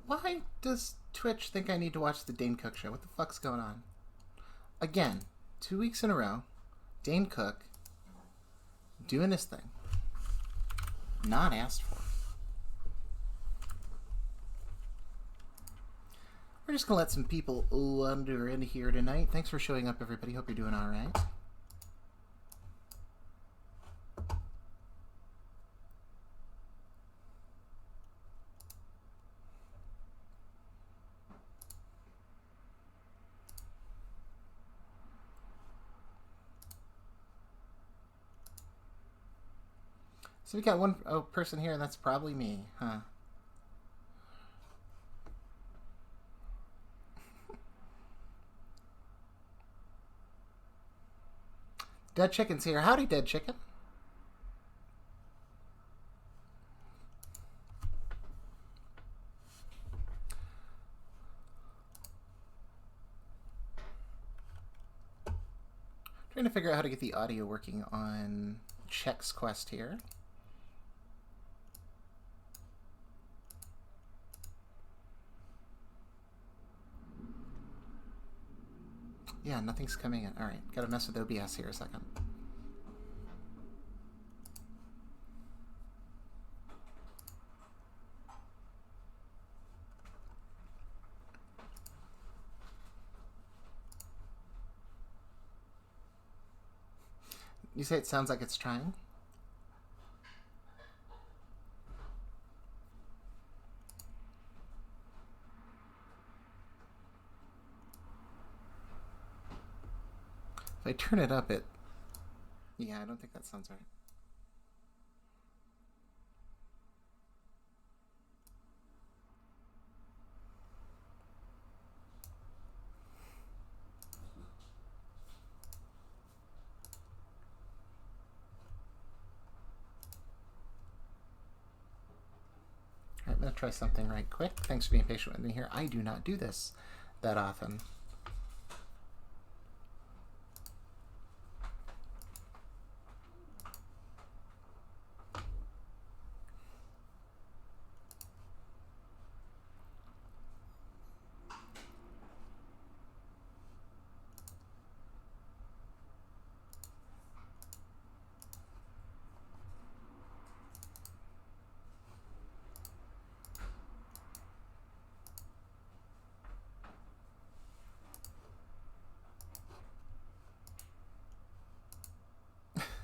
Why does Twitch think I need to watch the Dane Cook show? What the fuck's going on? Again, 2 weeks in a row, Dane Cook doing his thing. Not asked for. We're just going to let some people wander in here tonight. Thanks for showing up, everybody. Hope you're doing all right. So we got one person here, and that's probably me, huh? Dead Chicken's here. Howdy, Dead Chicken. Trying to figure out how to get the audio working on Chex Quest here. Yeah, nothing's coming in. Alright, gotta mess with OBS here a second. You say it sounds like it's trying? If I turn it up, yeah, I don't think that sounds right. Alright, I'm going to try something right quick. Thanks for being patient with me here. I do not do this that often.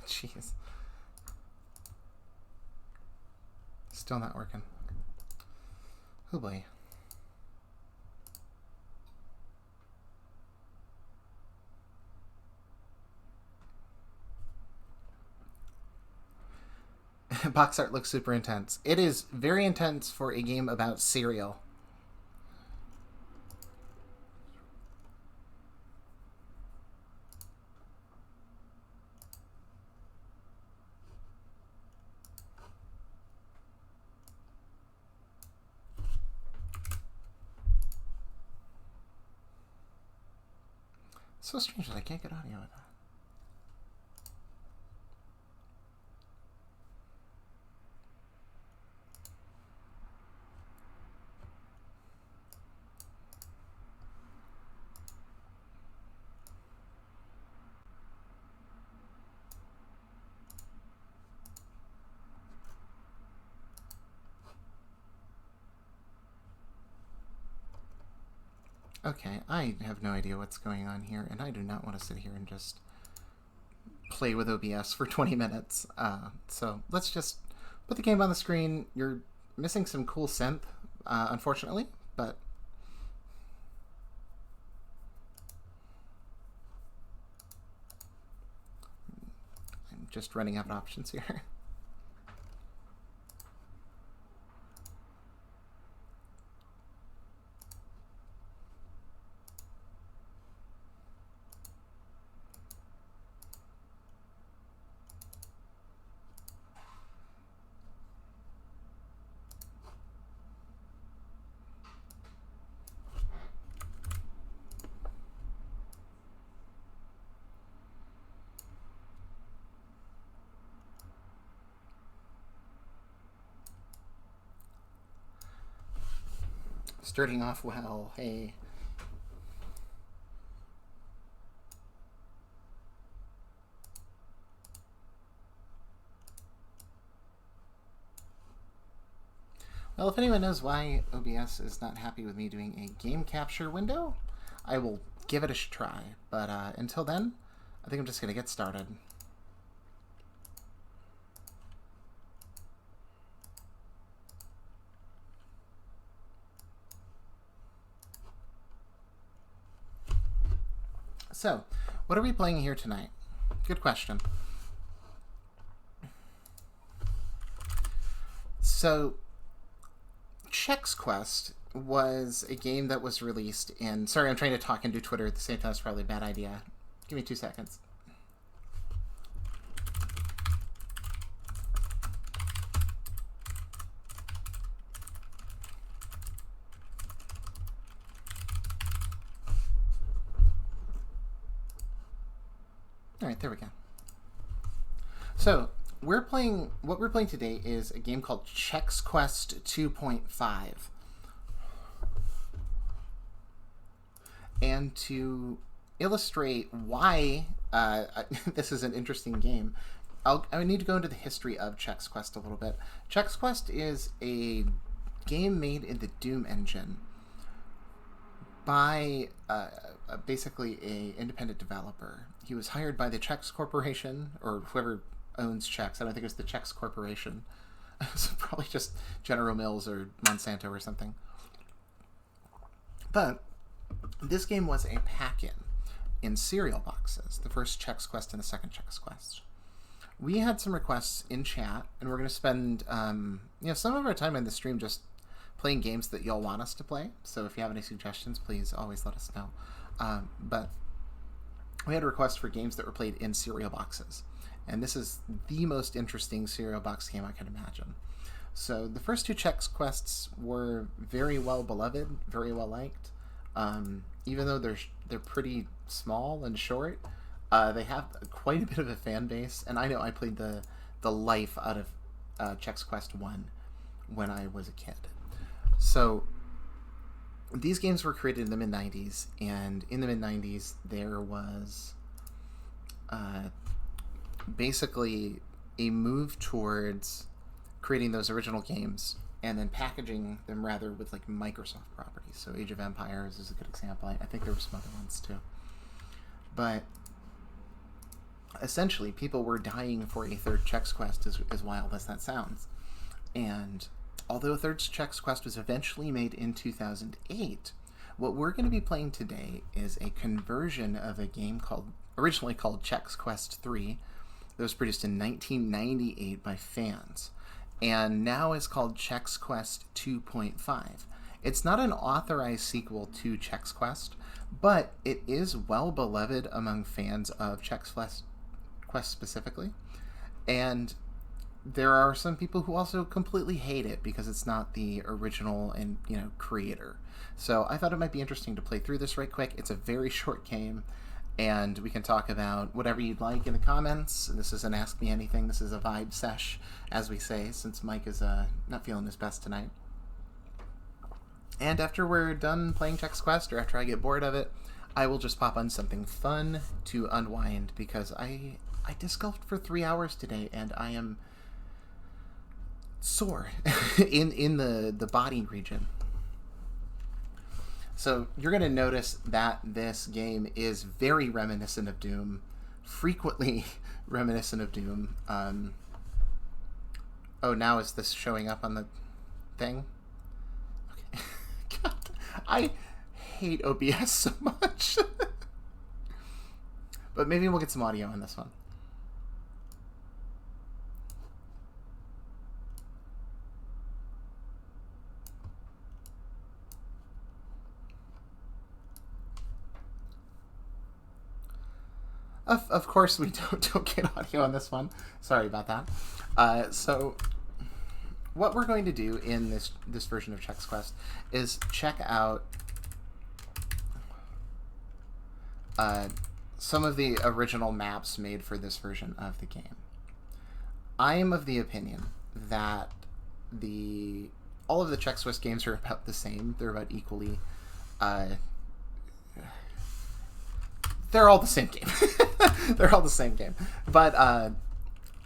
Jeez. Still not working. Oh boy. Box art looks super intense. It is very intense for a game about cereal. So strange that I can't get audio with that. Okay, I have no idea what's going on here, and I do not want to sit here and just play with OBS for 20 minutes. So let's just put the game on the screen. You're missing some cool synth, unfortunately, but I'm just running out of options here. Starting off well. Hey. Well, if anyone knows why OBS is not happy with me doing a game capture window, I will give it a try. But until then, I think I'm just going to get started. So, what are we playing here tonight? Good question. So, Chex Quest was a game that was released in... Sorry, I'm trying to talk and do Twitter at the same time. It's probably a bad idea. Give me 2 seconds. All right, there we go. So, what we're playing today is a game called Chex Quest 2.5. And to illustrate why this is an interesting game, I need to go into the history of Chex Quest a little bit. Chex Quest is a game made in the Doom engine by basically a independent developer. He was hired by the Chex Corporation, or whoever owns Chex. I don't think it was the Chex Corporation. So probably just General Mills or Monsanto or something. But this game was a pack-in in cereal boxes, the first Chex Quest and the second Chex Quest. We had some requests in chat, and we're going to spend some of our time in the stream just playing games that y'all want us to play. So if you have any suggestions, please always let us know. But we had a request for games that were played in cereal boxes. And this is the most interesting cereal box game I can imagine. So the first 2 Chex Quests were very well beloved, very well liked. Even though they're pretty small and short, they have quite a bit of a fan base. And I know I played the life out of Chex Quest 1 when I was a kid. So these games were created in the mid-90s, and in the mid-90s there was basically a move towards creating those original games and then packaging them rather with like Microsoft properties. So Age of Empires is a good example. I think there were some other ones too. But essentially people were dying for a third Chex Quest, as wild as that sounds. And although a third Chex Quest was eventually made in 2008, what we're going to be playing today is a conversion of a game originally called Chex Quest 3 that was produced in 1998 by fans, and now is called Chex Quest 2.5. It's not an authorized sequel to Chex Quest, but it is well beloved among fans of Chex Quest specifically, and there are some people who also completely hate it because it's not the original and creator. So I thought it might be interesting to play through this right quick. It's a very short game, and we can talk about whatever you'd like in the comments. This isn't Ask Me Anything. This is a vibe sesh, as we say, since Mike is not feeling his best tonight. And after we're done playing Chex Quest, or after I get bored of it, I will just pop on something fun to unwind, because I disc golfed for 3 hours today, and I am sore in the body region. So you're going to notice that this game is very reminiscent of Doom, frequently reminiscent of Doom. Oh, now is this showing up on the thing? Okay. God, I hate OBS so much. But maybe we'll get some audio on this one. Of course, we don't get audio on this one. Sorry about that. So what we're going to do in this version of Chex Quest is check out some of the original maps made for this version of the game. I am of the opinion that all of the Chex Swiss games are about the same. They're about equally. They're all the same game. They're all the same game. But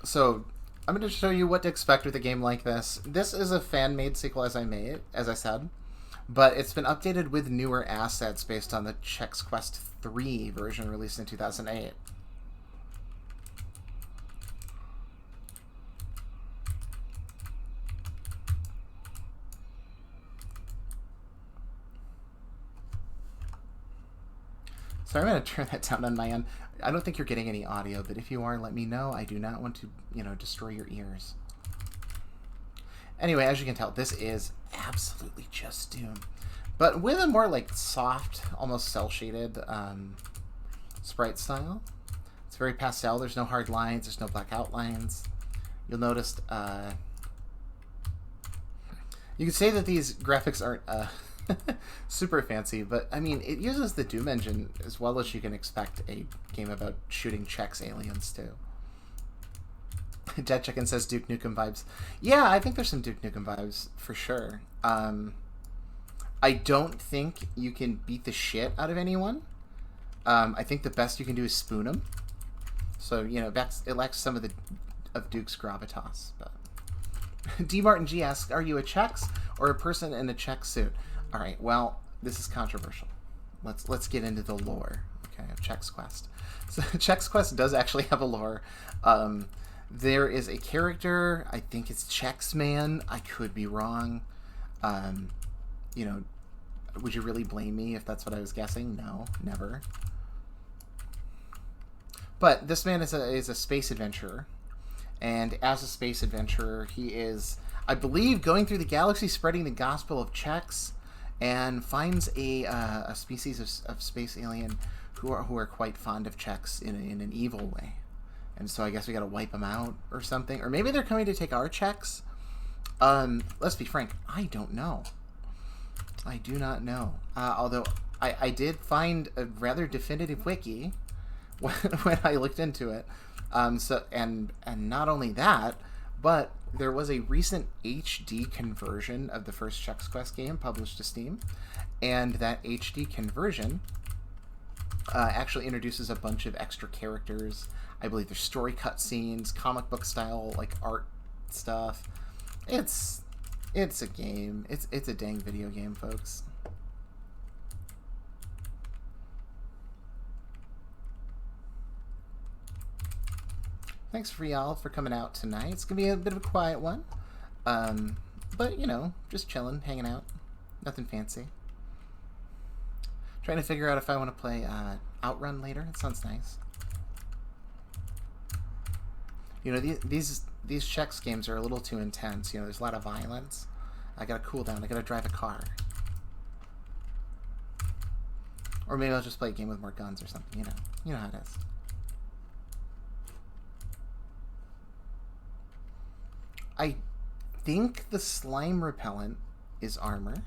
so I'm going to show you what to expect with a game like this. This is a fan-made sequel, as I said, but it's been updated with newer assets based on the Chex Quest 3 version released in 2008. So I'm going to turn that down on my end. I don't think you're getting any audio, but if you are, let me know. I do not want to, destroy your ears. Anyway, as you can tell, this is absolutely just Doom. But with a more, like, soft, almost cel-shaded sprite style. It's very pastel. There's no hard lines. There's no black outlines. You'll notice, you could say that these graphics aren't, super fancy, but I mean, it uses the Doom engine as well as you can expect a game about shooting Chex aliens too. Dead Chicken says Duke Nukem vibes. Yeah, I think there's some Duke Nukem vibes for sure. I don't think you can beat the shit out of anyone. I think the best you can do is spoon them. So it lacks some of Duke's gravitas. But D Martin G asks, "Are you a Chex or a person in a Chex suit?" All right, well, this is controversial. Let's get into the lore, okay, of Chex Quest. So Chex Quest does actually have a lore. There is a character, I think it's Chex Man. I could be wrong. Would you really blame me if that's what I was guessing? No, never. But this man is a space adventurer, and as a space adventurer, he is, I believe, going through the galaxy spreading the gospel of Chex, and finds a species of space alien who are quite fond of Chex in an evil way. And so I guess we gotta wipe them out or something. Or maybe they're coming to take our Chex. Let's be frank, I don't know. I do not know. Although I did find a rather definitive wiki when I looked into it. And not only that, but there was a recent HD conversion of the first Chex Quest game published to Steam, and that HD conversion actually introduces a bunch of extra characters. I believe there's story cutscenes, comic book style like art stuff. It's a game. It's a dang video game, folks. Thanks for y'all for coming out tonight. It's gonna be a bit of a quiet one, but just chilling, hanging out, nothing fancy. Trying to figure out if I want to play Outrun later. It sounds nice. These Chex games are a little too intense. There's a lot of violence. I gotta cool down. I gotta drive a car, or maybe I'll just play a game with more guns or something. You know how it is. I think the slime repellent is armor,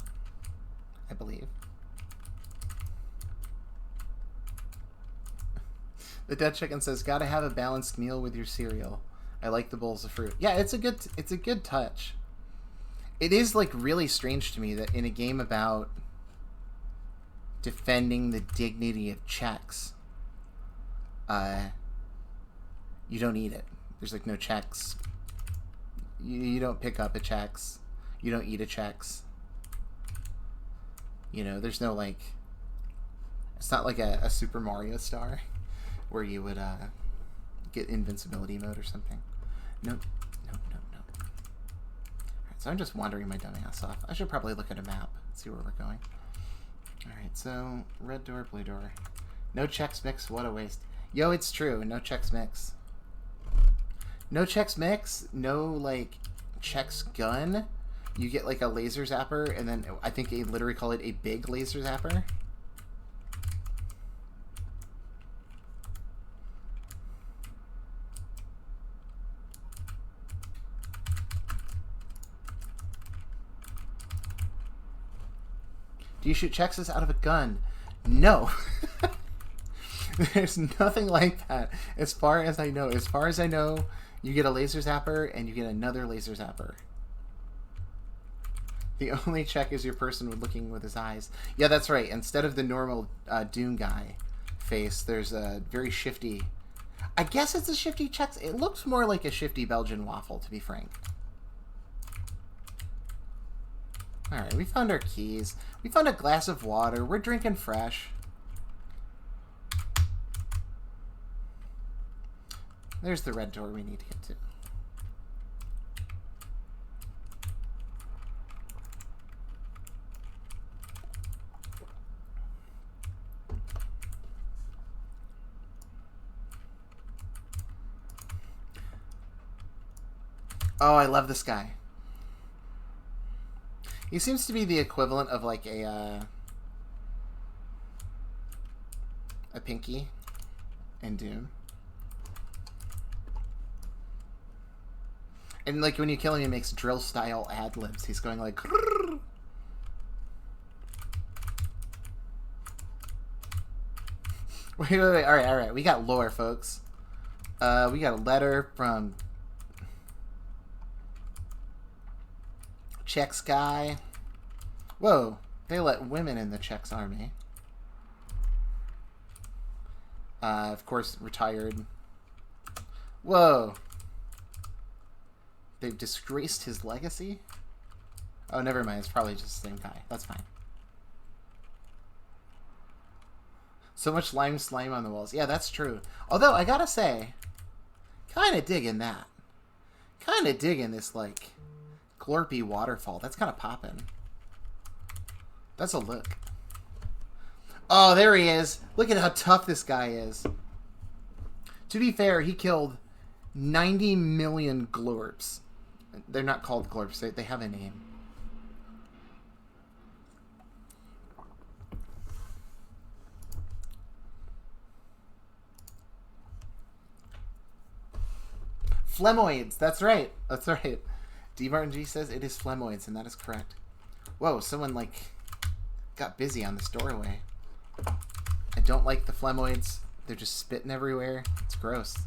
I believe. The Dead Chicken says, "Gotta have a balanced meal with your cereal. I like the bowls of fruit." Yeah, it's a good touch. It is like really strange to me that in a game about defending the dignity of Chex, you don't eat it. There's like no Chex. You don't pick up a Chex. You don't eat a Chex. There's no like... It's not like a Super Mario star where you would get invincibility mode or something. Nope. Alright, so I'm just wandering my dumb ass off. I should probably look at a map, see where we're going. Alright, so red door, blue door. No Chex Mix, what a waste. Yo, it's true, no Chex Mix. No Chex Mix, no, like, Chex Gun. You get, like, a laser zapper, and then I think they literally call it a big laser zapper. Do you shoot Chexes out of a gun? No. There's nothing like that. As far as I know. As far as I know, you get a laser zapper and you get another laser zapper. The only check is your person looking with his eyes. Yeah, that's right. Instead of the normal Doom guy face, there's a very shifty... I guess it's a shifty Chex. It looks more like a shifty Belgian waffle, to be frank. Alright, we found our keys. We found a glass of water. We're drinking fresh. There's the red door we need to get to. Oh, I love this guy. He seems to be the equivalent of like a Pinky in Doom. And like when you kill him, he makes drill style ad libs. He's going like. Wait. All right. We got lore, folks. We got a letter from Chex guy. Whoa, they let women in the Chex army. Of course, retired. Whoa. They've disgraced his legacy? Oh, never mind. It's probably just the same guy. That's fine. So much lime slime on the walls. Yeah, that's true. Although, I gotta say, kind of digging that. Kind of digging this, like, glorpy waterfall. That's kind of popping. That's a look. Oh, there he is. Look at how tough this guy is. To be fair, he killed 90 million glorps. They're not called glorps. They have a name. Phlegmoids. That's right. That's right. D. Martin G says it is phlegmoids, and that is correct. Whoa, someone, like, got busy on this doorway. I don't like the phlegmoids. They're just spitting everywhere. It's gross.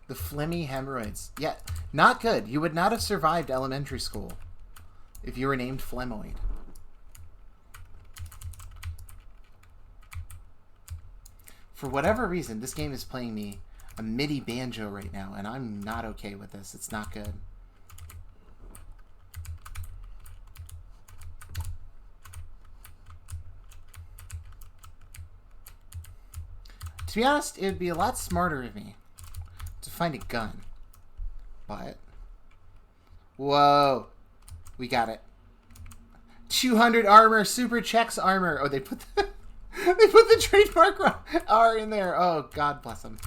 The phlegmy hemorrhoids. Yeah, not good. You would not have survived elementary school if you were named phlegmoid. For whatever reason, this game is playing me a MIDI banjo right now, and I'm not okay with this. It's not good. To be honest, it would be a lot smarter of me to find a gun. But, whoa, we got it. 200 armor, super Chex armor. Oh, they put the, they put the trademark R in there. Oh, God bless them.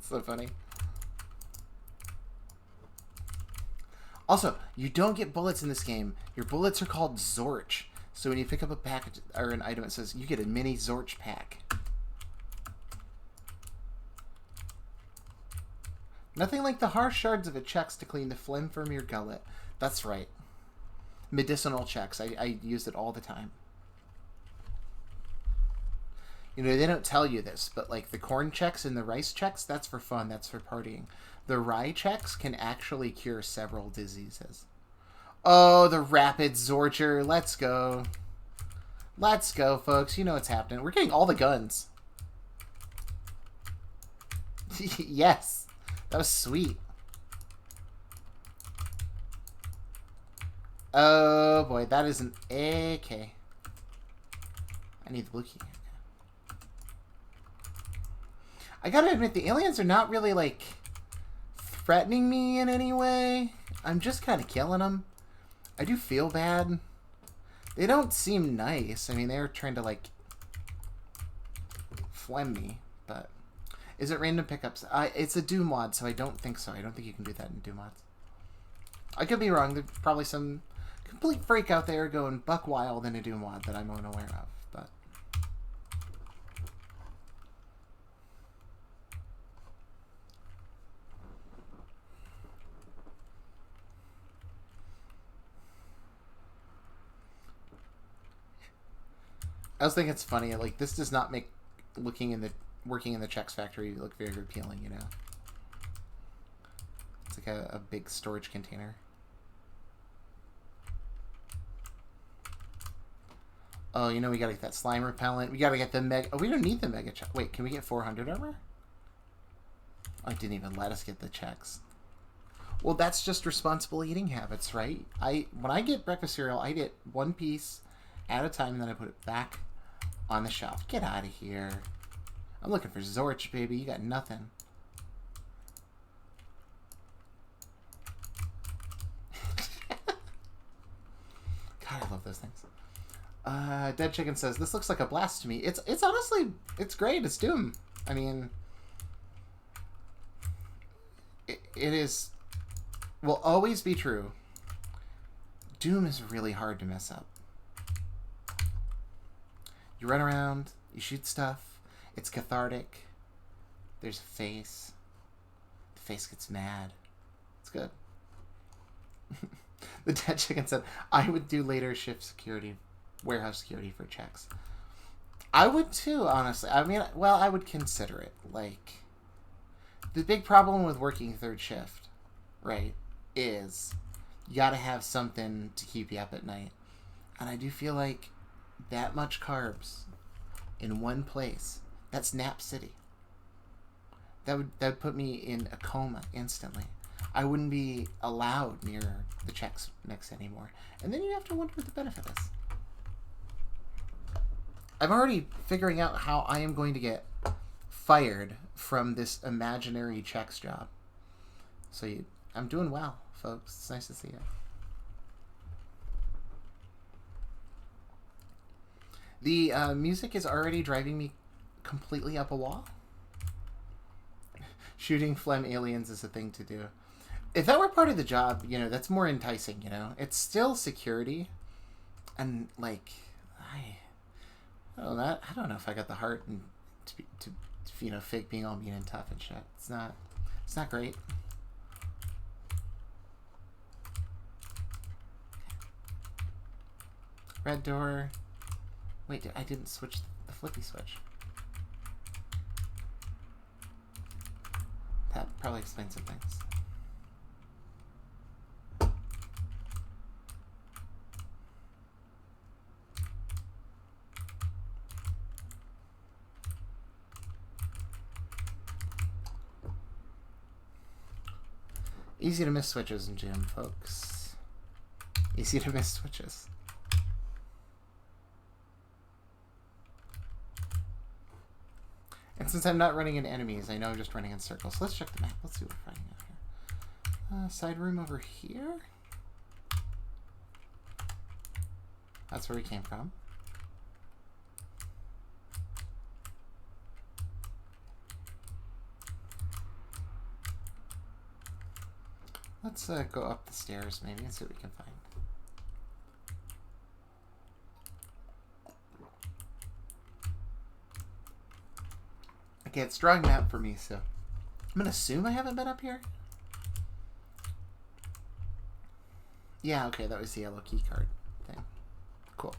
So funny. Also, you don't get bullets in this game. Your bullets are called Zorch. So when you pick up a package or an item, it says you get a mini Zorch pack. Nothing like the harsh shards of a Chex to clean the phlegm from your gullet. That's right. Medicinal Chex. I use it all the time. You know, they don't tell you this, but like the corn Chex and the rice Chex, that's for fun. That's for partying. The rye Chex can actually cure several diseases. Oh, the rapid Zorcher. Let's go. Let's go, folks. You know what's happening. We're getting all the guns. Yes. That was sweet. Oh, boy. That is an AK. I need the blue key. I gotta admit, the aliens are not really, like, threatening me in any way. I'm just kind of killing them. I do feel bad. They don't seem nice. I mean, they're trying to, like, phlegm me, but... Is it random pickups? It's a Doom mod, so I don't think so. I don't think you can do that in Doom mods. I could be wrong. There's probably some complete freak out there going buck wild in a Doom mod that I'm unaware of, but... I was thinking it's funny, like, this does not make working in the Chex factory look very appealing, you know? It's like a big storage container. Oh, you know, we gotta get that slime repellent. We gotta get the mega... Oh, we don't need the mega Chex. Wait, can we get 400 armor? Oh, it didn't even let us get the Chex. Well, that's just responsible eating habits, right? When I get breakfast cereal, I get one piece at a time, and then I put it back on the shelf. Get out of here. I'm looking for Zorch, baby. You got nothing. God, I love those things. Dead Chicken says, this looks like a blast to me. It's honestly, it's great. It's Doom. I mean, it is, will always be true. Doom is really hard to mess up. You run around, you shoot stuff, it's cathartic. There's a face. The face gets mad. It's good. The Dead Chicken said, I would do later shift security, warehouse security for Chex. I would too, honestly. I mean, well, I would consider it. Like, the big problem with working third shift, right, is you gotta have something to keep you up at night. And I do feel like that much carbs in one place, that's Nap City. That would put me in a coma instantly. I wouldn't be allowed near the Chex mix anymore. And then you have to wonder what the benefit is. I'm already figuring out how I am going to get fired from this imaginary Chex job. So I'm doing well, folks. It's nice to see you. The music is already driving me completely up a wall. Shooting phlegm aliens is a thing to do. If that were part of the job, you know, that's more enticing, you know. It's still security. And, like, I don't know if I got the heart and to you know, fake being all mean and tough and shit. It's not great. Red door. Wait, I didn't switch the flippy switch. That probably explains some things. Easy to miss switches in gym, folks. Easy to miss switches. And since I'm not running into enemies, I know I'm just running in circles. So let's check the map. Let's see what we're finding out here. Side room over here. That's where we came from. Let's go up the stairs maybe and see what we can find. Okay, it's drawing map for me, so I'm gonna assume I haven't been up here. Yeah, okay, that was the yellow key card thing. Cool.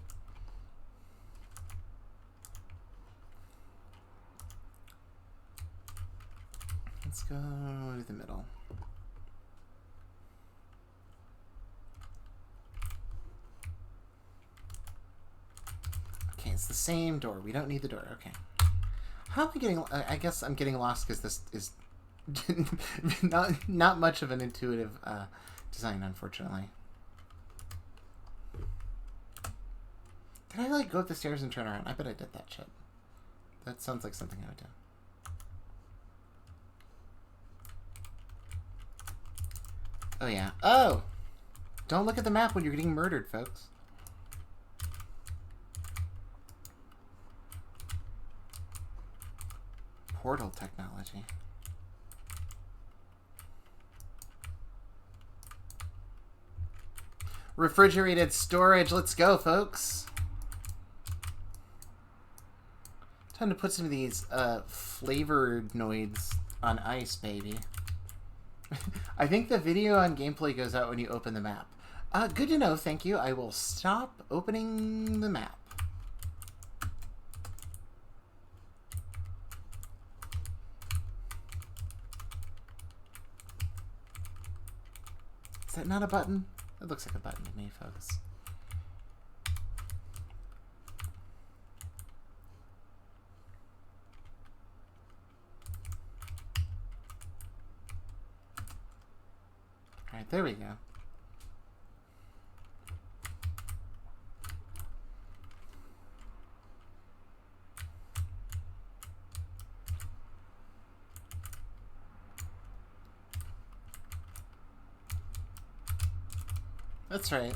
Let's go to the middle. Okay, it's the same door. We don't need the door. Okay. How am I getting... I guess I'm getting lost because this is not much of an intuitive design, unfortunately. Did I, like, go up the stairs and turn around? I bet I did that shit. That sounds like something I would do. Oh, yeah. Oh! Don't look at the map when you're getting murdered, folks. Portal technology. Refrigerated storage. Let's go, folks. Time to put some of these flavored noids on ice, baby. I think the video on gameplay goes out when you open the map. Good to know, thank you. I will stop opening the map. Is that not a button? It looks like a button to me, folks. Alright, there we go. That's right.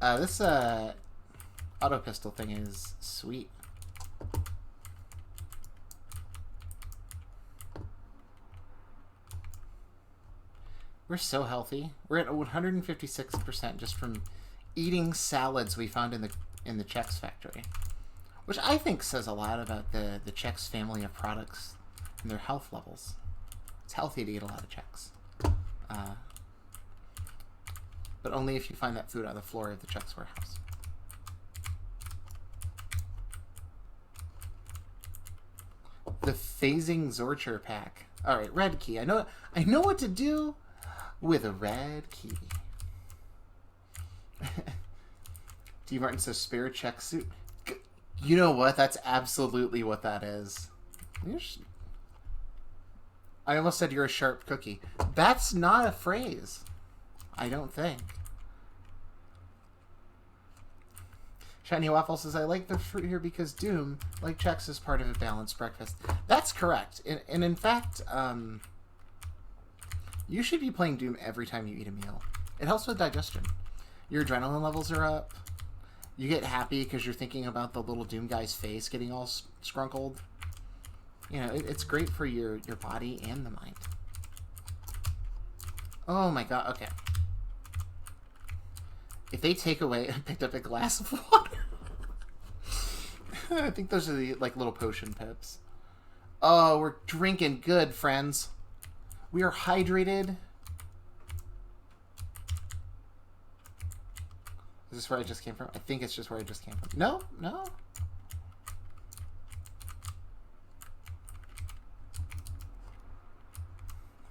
This auto pistol thing is sweet. We're so healthy. We're at 156% just from eating salads we found in the Chex factory, which I think says a lot about the Chex family of products and their health levels. It's healthy to eat a lot of Chex. But only if you find that food on the floor of the Chex warehouse. The phasing Zorcher pack. Alright, red key. I know what to do with a red key. D. Martin says spare Chex suit. You know what? That's absolutely what that is. I almost said you're a sharp cookie. That's not a phrase. I don't think. Shiny Waffle says, I like the fruit here because Doom, like Chex, is part of a balanced breakfast. That's correct. And in fact, you should be playing Doom every time you eat a meal. It helps with digestion. Your adrenaline levels are up. You get happy because you're thinking about the little Doom guy's face getting all scrunkled. You know, it's great for your body and the mind. Oh my god, okay. If they take away... I picked up a glass of water. I think those are the, like, little potion pips. Oh, we're drinking good, friends. We are hydrated. Is this where I just came from? I think it's just where I just came from. No? No?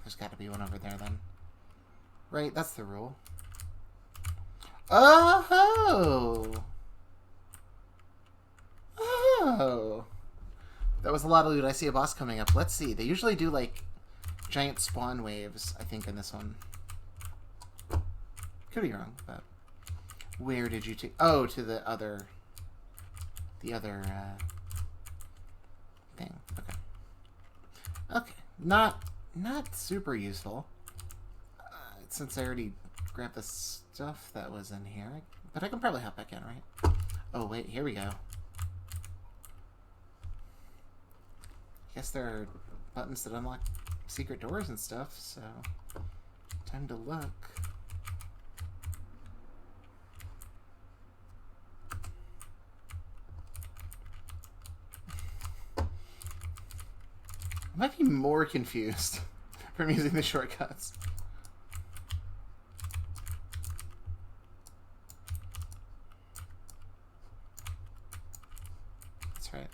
There's got to be one over there, then. Right, that's the rule. Oh! Oh! That was a lot of loot. I see a boss coming up. Let's see. They usually do, like, giant spawn waves, I think, in this one. Could be wrong, but... Where did you take... Oh, to the other... thing. Okay. Okay. Not super useful. Since I already grabbed the stuff that was in here. But I can probably hop back in, right? Oh, wait. Here we go. Guess there are buttons that unlock secret doors and stuff, so... Time to look. I might be more confused from using the shortcuts. That's right.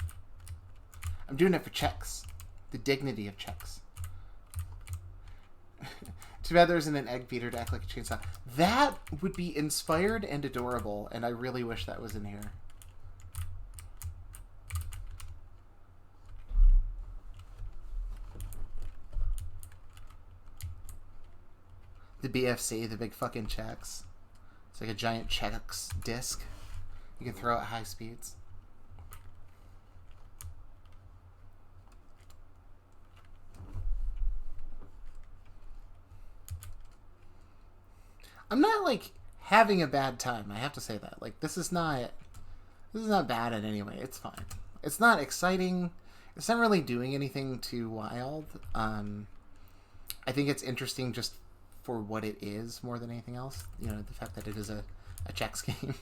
I'm doing it for Chex. The dignity of Chex. Too bad there isn't an egg beater to act like a chainsaw. That would be inspired and adorable, and I really wish that was in here. The BFC, the big fucking Chex. It's like a giant Chex disc. You can throw at high speeds. I'm not, like, having a bad time. I have to say that. Like, this is not bad in any way. It's fine. It's not exciting. It's not really doing anything too wild. I think it's interesting just for what it is more than anything else. You know, the fact that it is a Chex game.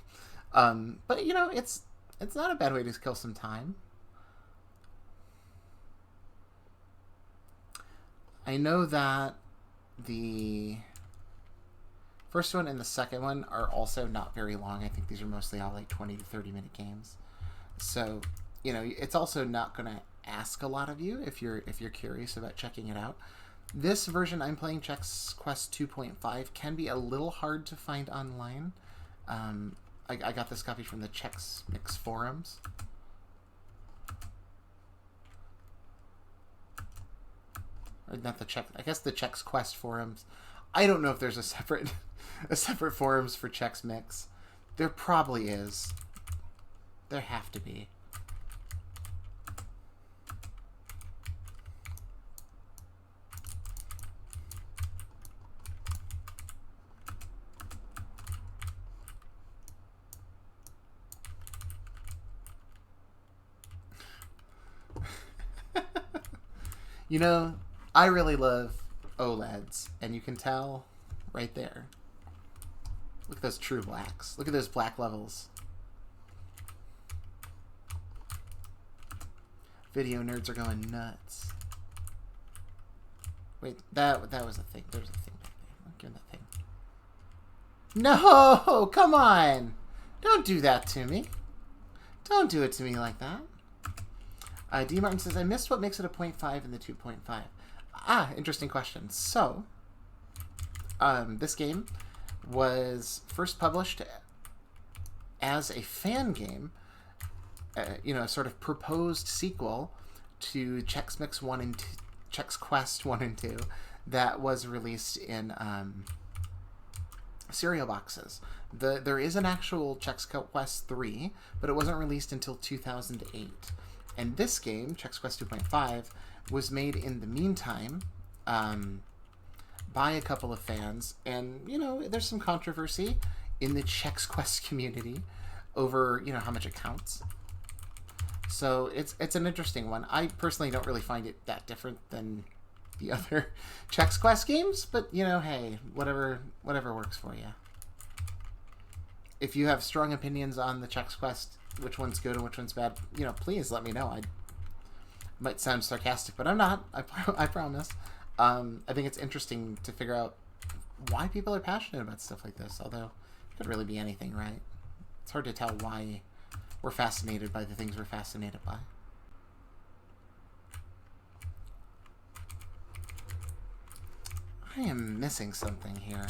But, you know, it's not a bad way to kill some time. I know that the first one and the second one are also not very long. I think these are mostly all like 20 to 30 minute games. So, you know, it's also not going to ask a lot of you if you're curious about checking it out. This version I'm playing, Chex Quest 2.5, can be a little hard to find online. I got this copy from the Chex Mix forums. Or not the Chex, I guess the Chex Quest forums. I don't know if there's a separate forums for Chex Mix. There probably is. There have to be. You know, I really love OLEDs, and you can tell right there. Look at those true blacks. Look at those black levels. Video nerds are going nuts. Wait, that was a thing. There was a thing back there. I'm giving that thing. No! Come on! Don't do that to me. Don't do it to me like that. D. Martin says, I missed what makes it a 0.5 in the 2.5. Ah, interesting question. So, this game was first published as a fan game, you know, a sort of proposed sequel to Chex Mix 1 and 2, Chex Quest 1 and 2, that was released in cereal boxes. There is an actual Chex Quest 3, but it wasn't released until 2008. And this game, Chex Quest 2.5, was made in the meantime by a couple of fans. And, you know, there's some controversy in the Chex Quest community over, you know, how much it counts. So it's an interesting one. I personally don't really find it that different than the other Chex Quest games. But, you know, hey, whatever works for you. If you have strong opinions on the Chex Quest, which one's good and which one's bad, you know, please let me know. I might sound sarcastic, but I'm not. I promise. I think it's interesting to figure out why people are passionate about stuff like this, although it could really be anything, right? It's hard to tell why we're fascinated by the things we're fascinated by. I am missing something here.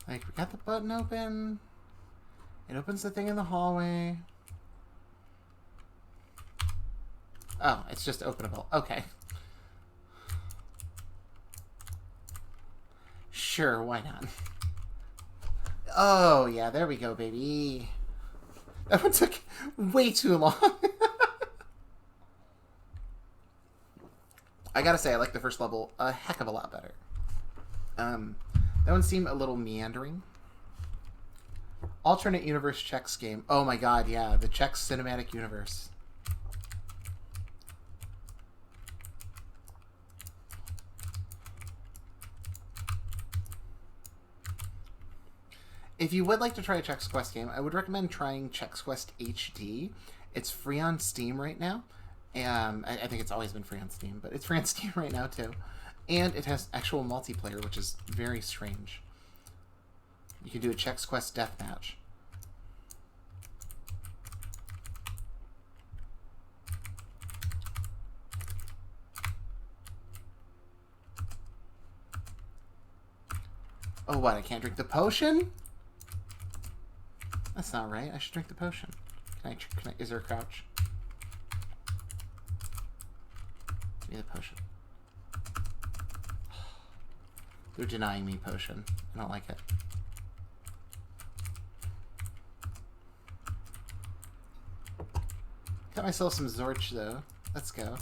Like, we got the button open. It opens the thing in the hallway. Oh, it's just openable. Okay. Sure, why not? Oh, yeah, there we go, baby. That one took way too long. I gotta say, I like the first level a heck of a lot better. That one seemed a little meandering. Alternate universe Chex game. Oh my god, yeah, the Chex cinematic universe. If you would like to try a Chex Quest game, I would recommend trying Chex Quest HD. It's free on Steam right now. I think it's always been free on Steam, but it's free on Steam right now too. And it has actual multiplayer, which is very strange. You can do a Chex Quest deathmatch. Oh, what? I can't drink the potion? That's not right. I should drink the potion. Can I, is there a crouch? Give me the potion. They're denying me potion. I don't like it. Got myself some Zorch, though. Let's go.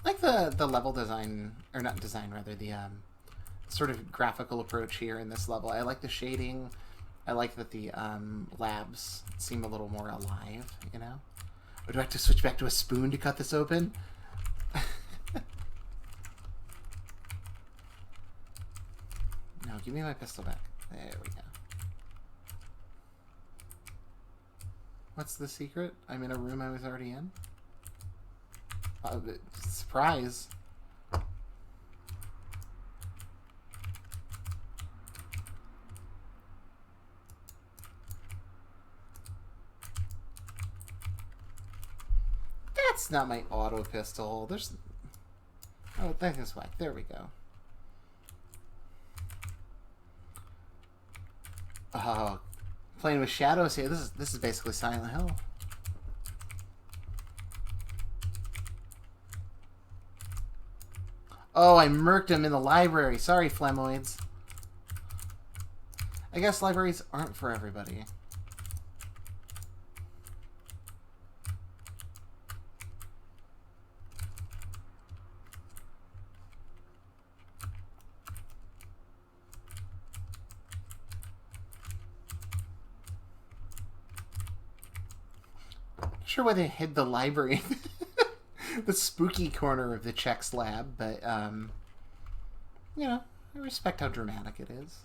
Like the level design, or not design, rather, the sort of graphical approach here in this level. I like the shading. I like that the labs seem a little more alive, you know? Or do I have to switch back to a spoon to cut this open? No, give me my pistol back. There we go. What's the secret? I'm in a room I was already in? Surprise. That's not my auto pistol. There's... Oh, that is why. There we go. Oh, playing with shadows here. This is basically Silent Hill. Oh, I murked him in the library. Sorry, Flamoids. I guess libraries aren't for everybody. Not sure why they hid the library. The spooky corner of the Chex lab, but, you know, I respect how dramatic it is.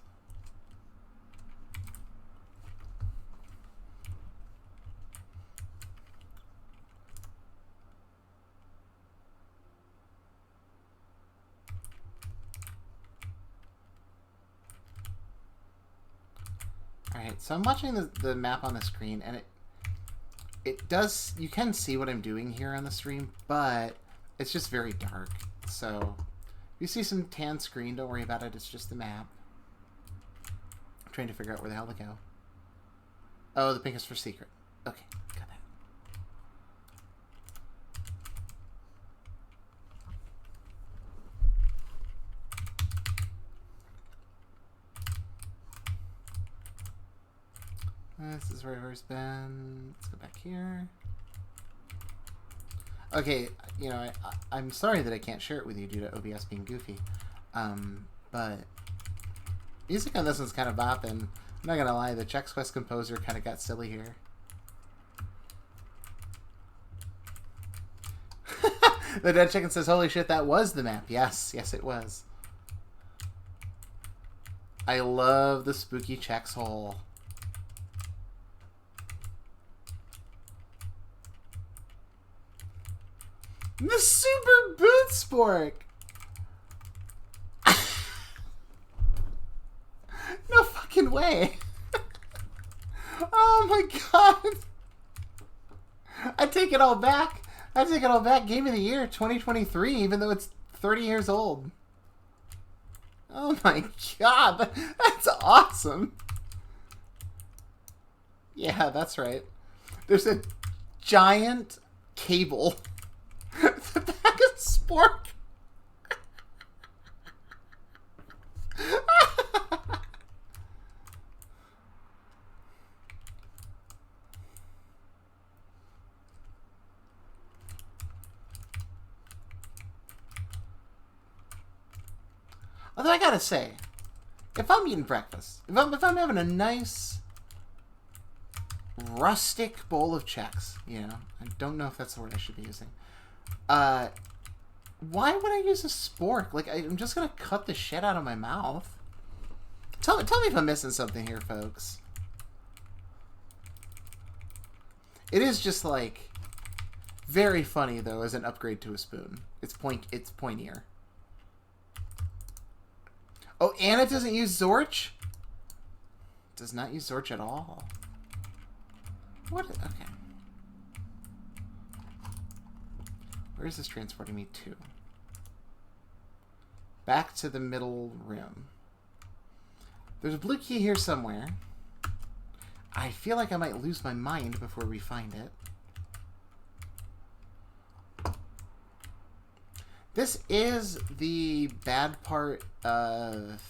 Alright, so I'm watching the map on the screen, and it does, you can see what I'm doing here on the stream, but it's just very dark. So if you see some tan screen, don't worry about it. It's just the map. I'm trying to figure out where the hell to go. Oh, the pink is for secret. Okay, got that. This is where I've been. Let's go back here. Okay, you know, I'm sorry that I can't share it with you due to OBS being goofy. But music on this one's kind of bopping. I'm not gonna lie, the Chex Quest composer kind of got silly here. The Dead Chicken says, holy shit, that was the map. Yes, yes it was. I love the spooky Chex hole. The Super Boot Spork! No fucking way! Oh my god! I take it all back. I take it all back. Game of the Year 2023, even though it's 30 years old. Oh my god! That's awesome! Yeah, that's right. There's a giant cable. The back of Spork. Although I gotta say, if I'm eating breakfast, if I'm having a nice rustic bowl of Chex, you know, I don't know if that's the word I should be using. Why would I use a spork? Like, I'm just gonna cut the shit out of my mouth. Tell me if I'm missing something here, folks. It is just, like, very funny, though, as an upgrade to a spoon. It's pointier. Oh, and it doesn't use Zorch? Does not use Zorch at all. What? Okay. Where is this transporting me to? Back to the middle room. There's a blue key here somewhere. I feel like I might lose my mind before we find it. This is the bad part of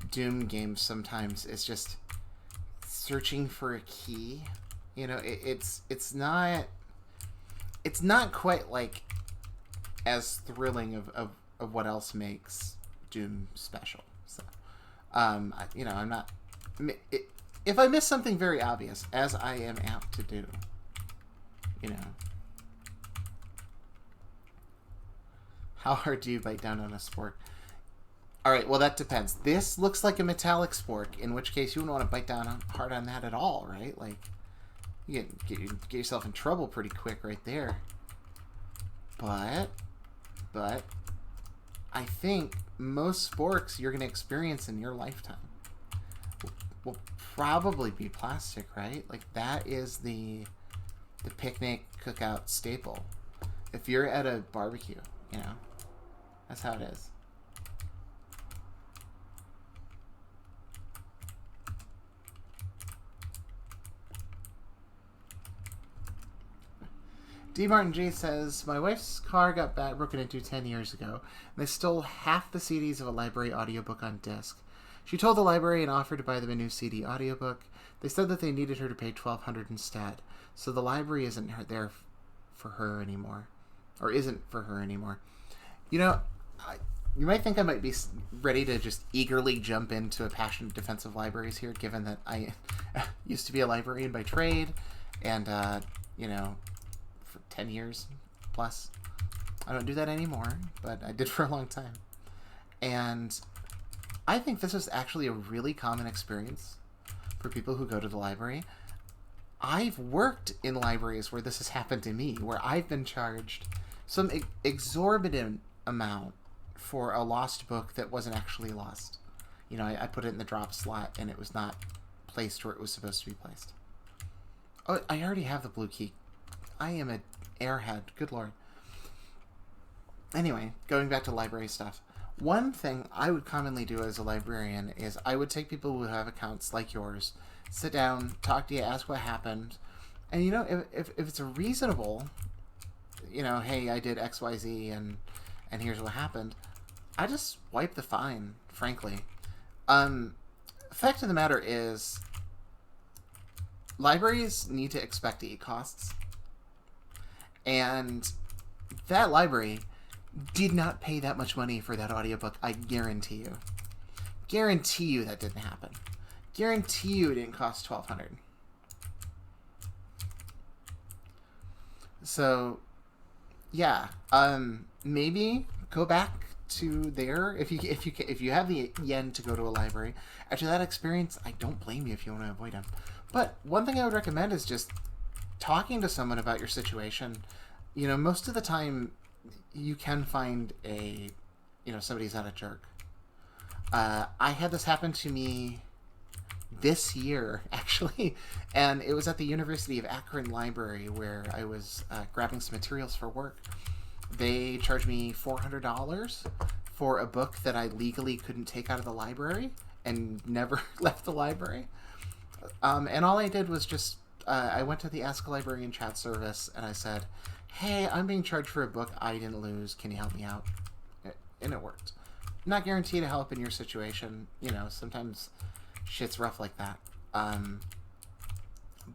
Doom games sometimes. It's just searching for a key. You know, it's not quite like as thrilling of what else makes Doom special. So, you know, I'm not. If I miss something very obvious, as I am apt to do, you know, how hard do you bite down on a spork? All right, well, that depends. This looks like a metallic spork, in which case you wouldn't want to bite down hard on that at all, right? Like, you get yourself in trouble pretty quick right there. But I think most sporks you're going to experience in your lifetime will probably be plastic, right? Like, that is the picnic cookout staple. If you're at a barbecue, you know, that's how it is. D. Martin J says, my wife's car got broken into 10 years ago, and they stole half the CDs of a library audiobook on disc. She told the library and offered to buy them a new CD audiobook. They said that they needed her to pay $1,200 instead, so the library isn't there for her anymore. Or isn't for her anymore. You know, you might think I might be ready to just eagerly jump into a passionate defense of libraries here, given that I used to be a librarian by trade, and, you know, for 10 years plus. I don't do that anymore, but I did for a long time. And I think this is actually a really common experience for people who go to the library. I've worked in libraries where this has happened to me, where I've been charged some exorbitant amount for a lost book that wasn't actually lost. You know, I put it in the drop slot and it was not placed where it was supposed to be placed. Oh, I already have the blue key. I am an airhead. Good lord. Anyway, going back to library stuff. One thing I would commonly do as a librarian is I would take people who have accounts like yours, sit down, talk to you, ask what happened. And, you know, if it's a reasonable, you know, hey, I did XYZ and here's what happened, I just wipe the fine, frankly. Fact of the matter is, libraries need to expect to eat costs. And that library did not pay that much money for that audiobook, I guarantee you. Guarantee you that didn't happen. Guarantee you it didn't cost $1,200. So, yeah, maybe go back to there if you have the yen to go to a library. After that experience, I don't blame you if you want to avoid them. But one thing I would recommend is just talking to someone about your situation. You know, most of the time you can find somebody's not a jerk. I had this happen to me this year, actually, and it was at the University of Akron Library where I was grabbing some materials for work. They charged me $400 for a book that I legally couldn't take out of the library and never left the library. And all I did was just, I went to the Ask a Librarian chat service and I said, hey, I'm being charged for a book I didn't lose. Can you help me out? And it worked. Not guaranteed to help in your situation. You know, sometimes shit's rough like that.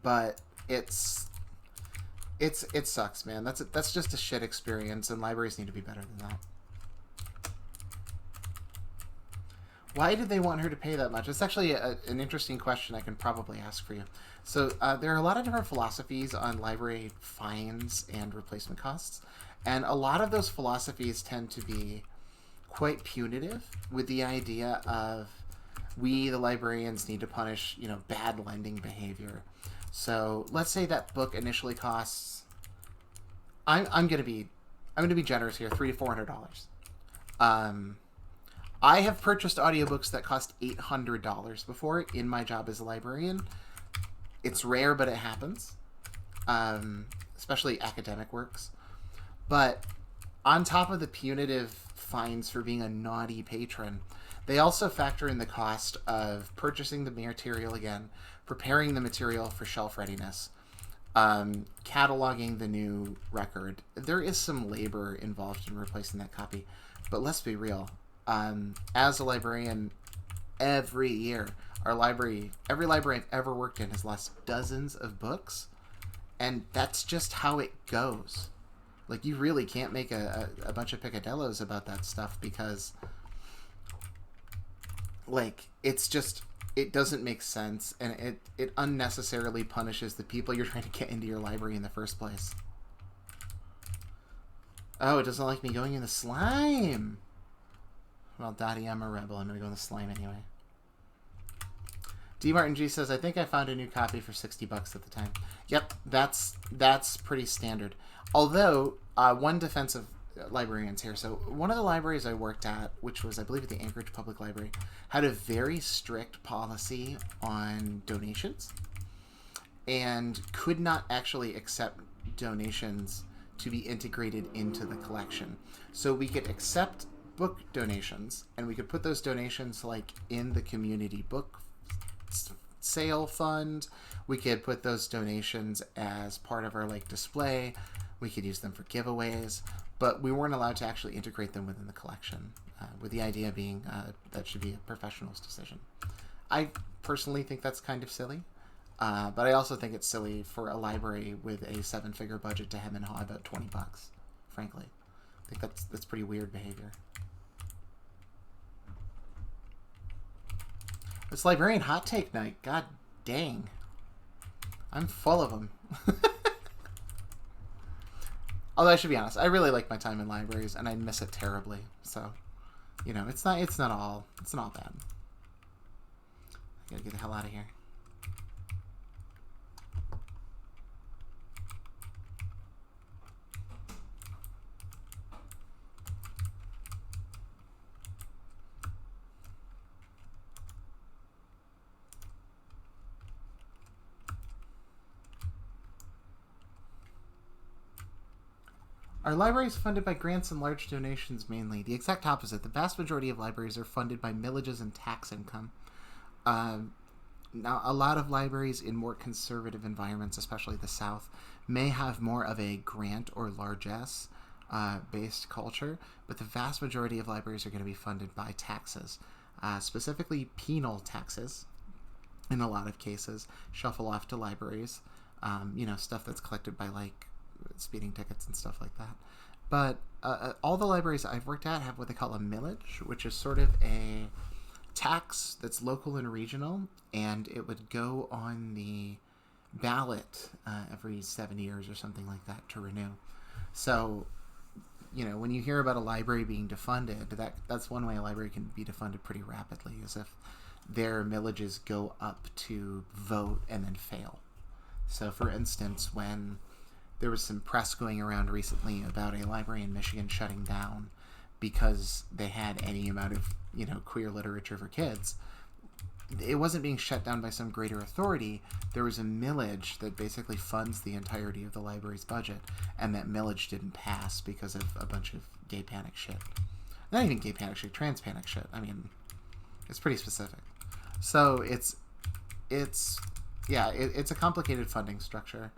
But it sucks, man. That's just a shit experience, and libraries need to be better than that. Why did they want her to pay that much? It's actually an interesting question I can probably ask for you. So there are a lot of different philosophies on library fines and replacement costs, and a lot of those philosophies tend to be quite punitive, with the idea of we, the librarians, need to punish, you know, bad lending behavior. So let's say that book initially costs, I'm gonna be generous here, $300 to $400. I have purchased audiobooks that cost $800 before in my job as a librarian. It's rare, but it happens, especially academic works. But on top of the punitive fines for being a naughty patron, they also factor in the cost of purchasing the material again, preparing the material for shelf readiness, cataloging the new record. There is some labor involved in replacing that copy, but let's be real. As a librarian, every year, every library I've ever worked in has lost dozens of books, and that's just how it goes. Like, you really can't make a bunch of picadillos about that stuff because, like, it's just, it doesn't make sense, and it unnecessarily punishes the people you're trying to get into your library in the first place. Oh, it doesn't like me going in the slime. Well, Dottie, I'm a rebel. I'm going to go in the slime anyway. D. Martin G says, I think I found a new copy for $60 at the time. Yep, that's pretty standard. Although, one defense of librarians here. So one of the libraries I worked at, which was, I believe, at the Anchorage Public Library, had a very strict policy on donations and could not actually accept donations to be integrated into the collection. So we could accept book donations, and we could put those donations like in the community book sale fund. We could put those donations as part of our like display. We could use them for giveaways, but we weren't allowed to actually integrate them within the collection, with the idea being that should be a professional's decision. I personally think that's kind of silly, but I also think it's silly for a library with a 7-figure budget to hem and haw about $20, frankly. I think that's pretty weird behavior. It's librarian hot take night. God dang. I'm full of them. Although I should be honest, I really like my time in libraries, and I miss it terribly. So, you know, it's not all bad. I gotta get the hell out of here. Are libraries funded by grants and large donations mainly? The exact opposite. The vast majority of libraries are funded by millages and tax income. Now, a lot of libraries in more conservative environments, especially the South, may have more of a grant or largesse based culture, but the vast majority of libraries are going to be funded by taxes, specifically penal taxes. In a lot of cases, shuffle off to libraries. You know, stuff that's collected by like speeding tickets and stuff like that. But all the libraries I've worked at have what they call a millage, which is sort of a tax that's local and regional, and it would go on the ballot every 7 years or something like that to renew. So, you know, when you hear about a library being defunded, that's one way a library can be defunded pretty rapidly, is if their millages go up to vote and then fail. So, for instance, when there was some press going around recently about a library in Michigan shutting down because they had any amount of, you know, queer literature for kids. It wasn't being shut down by some greater authority. There was a millage that basically funds the entirety of the library's budget, and that millage didn't pass because of a bunch of gay panic shit. Not even gay panic shit, trans panic shit. I mean, it's pretty specific. So it's a complicated funding structure.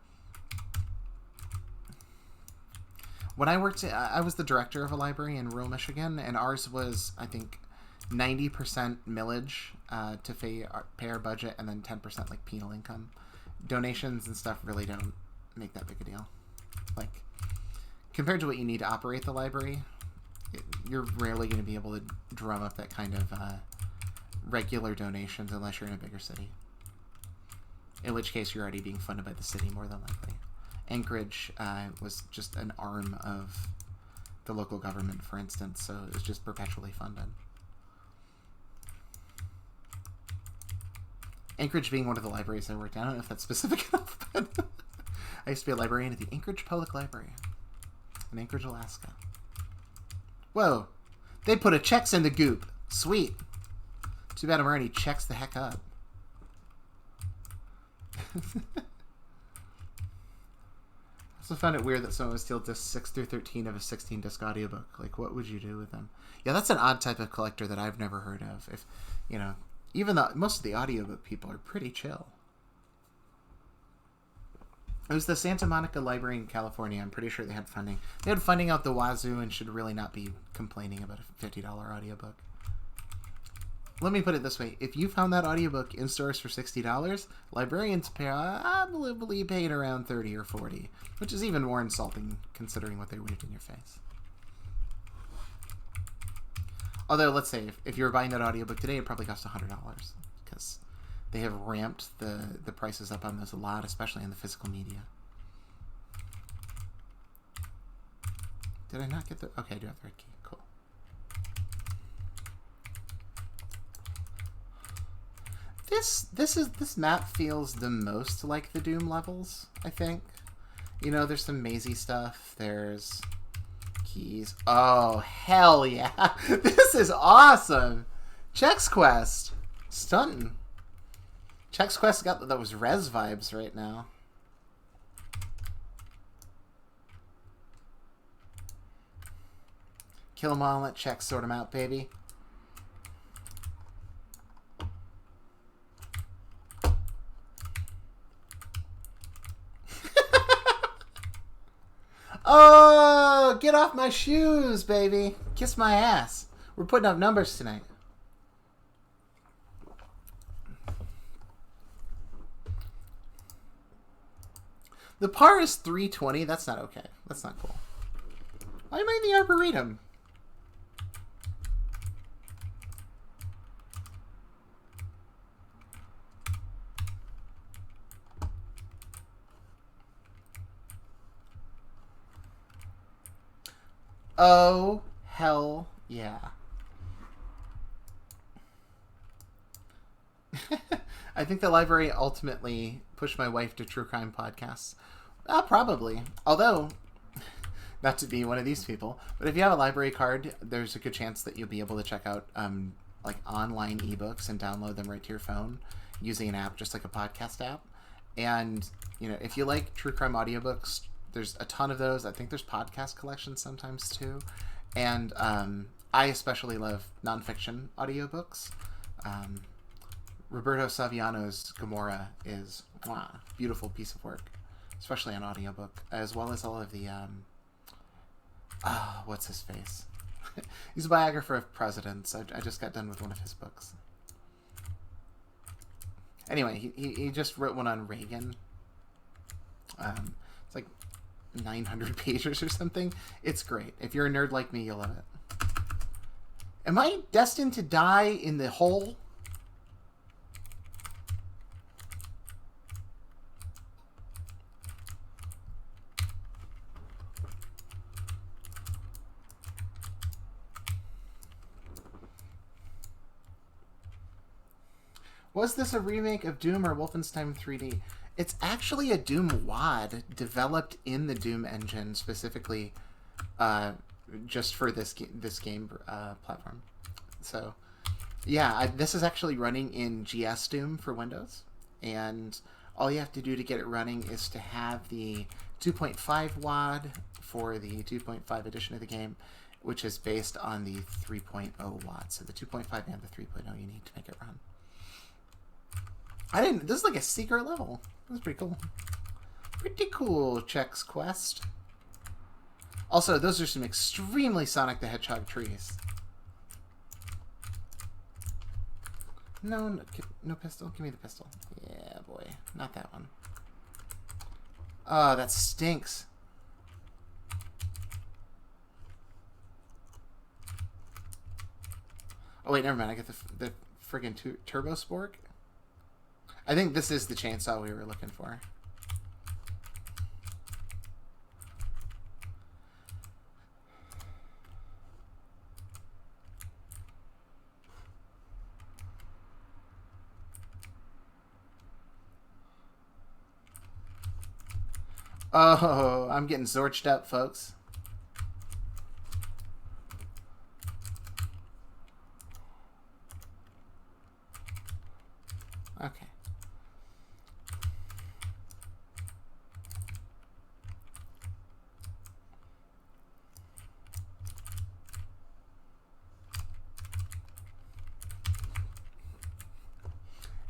When I worked, I was the director of a library in rural Michigan, and ours was, I think, 90% millage to pay our budget, and then 10% like penal income. Donations and stuff really don't make that big a deal. Like, compared to what you need to operate the library, you're rarely going to be able to drum up that kind of regular donations unless you're in a bigger city. In which case, you're already being funded by the city more than likely. Anchorage was just an arm of the local government, for instance, so it was just perpetually funded. Anchorage being one of the libraries I worked at. I don't know if that's specific enough, but I used to be a librarian at the Anchorage Public Library in Anchorage, Alaska. Whoa! They put a Chex in the goop. Sweet. Too bad I'm already Chex the heck up. I also found it weird that someone would steal discs 6 through 13 of a 16-disc audiobook. Like, what would you do with them? Yeah, that's an odd type of collector that I've never heard of. If, you know, even most of the audiobook people are pretty chill. It was the Santa Monica Library in California. I'm pretty sure they had funding. They had funding out the wazoo and should really not be complaining about a $50 audiobook. Let me put it this way. If you found that audiobook in stores for $60, librarians probably paid around $30 or $40, which is even more insulting considering what they waved in your face. Although, let's say, if you were buying that audiobook today, it probably cost $100, because they have ramped the prices up on those a lot, especially in the physical media. Did I not get the... Okay, I do have the red key. Cool. This map feels the most like the Doom levels, I think. You know, there's some mazy stuff. There's keys. Oh, hell yeah. This is awesome. Chex Quest. Stunting. Chex Quest got those res vibes right now. Kill them all and let Chex sort them out, baby. Oh, get off my shoes, baby. Kiss my ass. We're putting up numbers tonight. The par is 320. That's not okay. That's not cool. Why am I in the Arboretum? Oh, hell yeah. I think the library ultimately pushed my wife to true crime podcasts. Probably. Although, not to be one of these people, but if you have a library card, there's a good chance that you'll be able to check out like online ebooks and download them right to your phone using an app, just like a podcast app. And, you know, if you like true crime audiobooks, there's a ton of those. I think there's podcast collections sometimes too. And I especially love nonfiction audiobooks. Roberto Saviano's Gomorrah is a beautiful piece of work, especially on audiobook, as well as all of the what's his face? He's a biographer of presidents. I just got done with one of his books. Anyway, he just wrote one on Reagan. It's like 900 pages or something. It's great. If you're a nerd like me, you'll love it. Am I destined to die in the hole? Was this a remake of Doom or Wolfenstein 3D? It's actually a Doom WAD developed in the Doom engine specifically just for this game platform. So, yeah, this is actually running in GS Doom for Windows. And all you have to do to get it running is to have the 2.5 WAD for the 2.5 edition of the game, which is based on the 3.0 WAD. So the 2.5 and the 3.0 you need to make it run. This is like a secret level. That's pretty cool. Pretty cool, Chex Quest. Also, those are some extremely Sonic the Hedgehog trees. No pistol. Give me the pistol. Yeah, boy. Not that one. Oh, that stinks. Oh, wait, never mind. I get the friggin' Turbo Spork. I think this is the chainsaw we were looking for. Oh, I'm getting zorched up, folks. Okay.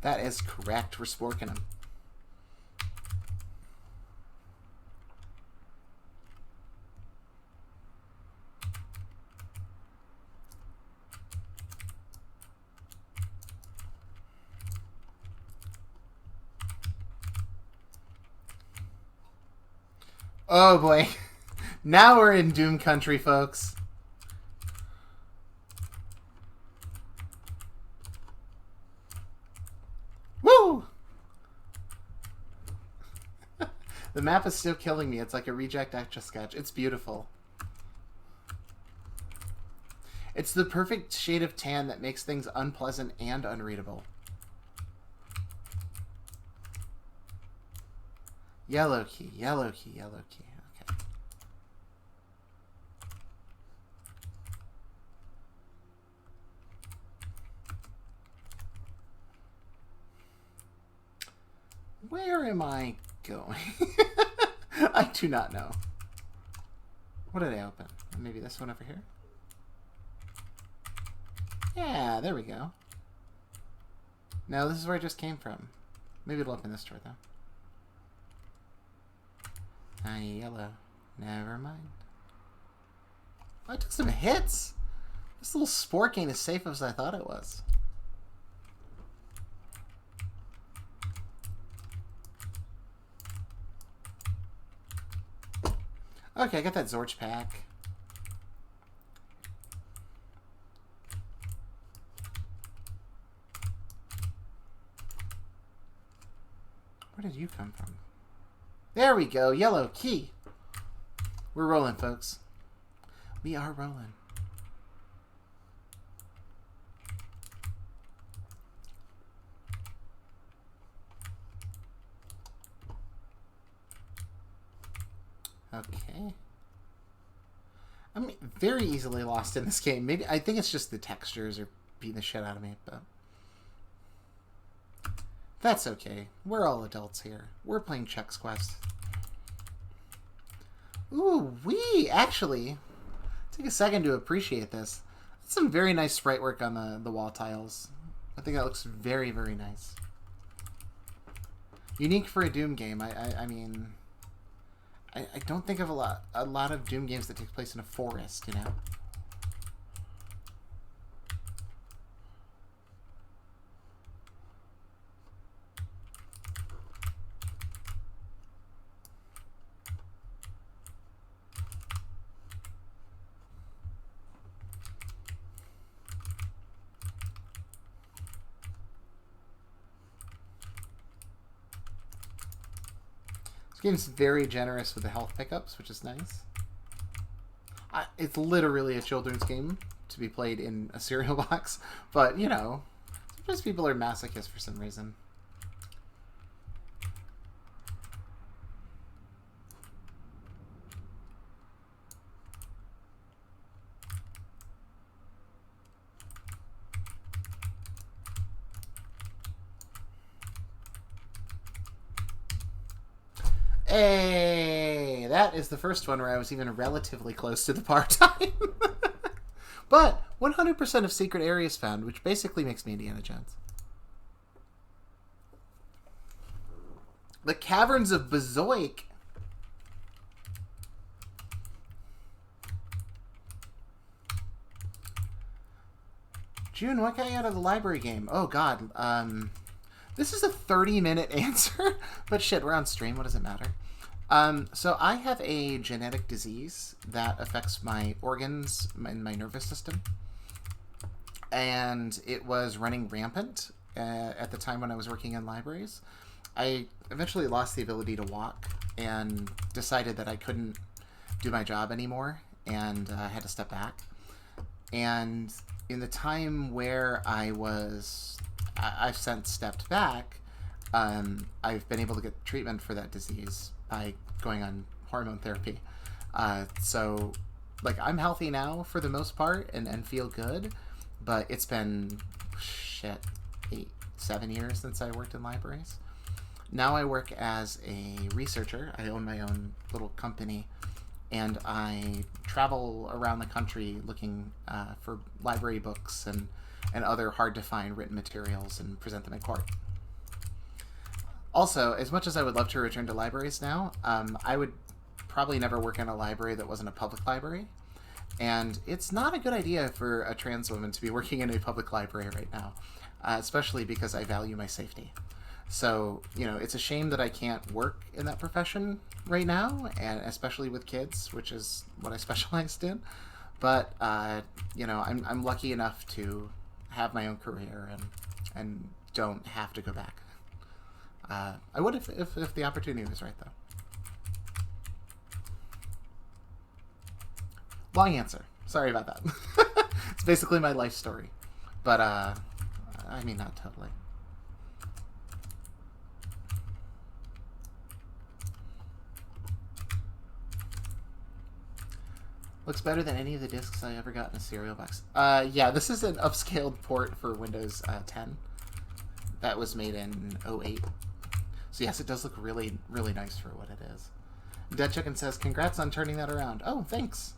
That is correct. We're sporking him. Oh boy. Now we're in Doom country, folks. Woo! The map is still killing me. It's like a reject Etch-a-Sketch. It's beautiful. It's the perfect shade of tan that makes things unpleasant and unreadable. Yellow key, yellow key, yellow key. Okay. Where am I going? I do not know. What did I open? Maybe this one over here? Yeah, there we go. No, this is where I just came from. Maybe it'll open this door, though. Yellow. Never mind. I took some hits. This little sport ain't as safe as I thought it was. Okay, I got that Zorch pack. Where did you come from? There we go. Yellow key. We're rolling, folks. We are rolling. Okay. I'm very easily lost in this game. Maybe I think it's just the textures are beating the shit out of me, but that's okay. We're all adults here. We're playing Chex Quest. Ooh, we actually take a second to appreciate this. That's some very nice sprite work on the wall tiles. I think that looks very, very nice. Unique for a Doom game. I mean, I don't think of a lot of Doom games that take place in a forest, you know? This game's very generous with the health pickups, which is nice. It's literally a children's game to be played in a cereal box, but, you know, sometimes people are masochists for some reason. Hey, that is the first one where I was even relatively close to the par time. But 100% of secret areas found, which basically makes me Indiana Jones. The Caverns of Bezoik. June, what got you out of the library game? Oh, God. This is a 30-minute answer, but shit, we're on stream. What does it matter? So I have a genetic disease that affects my organs and my nervous system. And it was running rampant at the time when I was working in libraries. I eventually lost the ability to walk and decided that I couldn't do my job anymore and had to step back. And in the time where I've since stepped back, I've been able to get treatment for that disease by going on hormone therapy. So, like, I'm healthy now for the most part and feel good, but it's been, 7 years since I worked in libraries. Now I work as a researcher. I own my own little company, and I travel around the country looking for library books and other hard-to-find written materials and present them in court. Also, as much as I would love to return to libraries now, I would probably never work in a library that wasn't a public library. And it's not a good idea for a trans woman to be working in a public library right now, especially because I value my safety. So, you know, it's a shame that I can't work in that profession right now, and especially with kids, which is what I specialized in. But, you know, I'm lucky enough to have my own career and don't have to go back. I would if the opportunity was right, though. Long answer. Sorry about that. It's basically my life story. But, I mean, not totally. Looks better than any of the discs I ever got in a cereal box. Yeah, this is an upscaled port for Windows 10. That was made in 08. So yes, it does look really, really nice for what it is. Dead Chicken says, congrats on turning that around. Oh, thanks.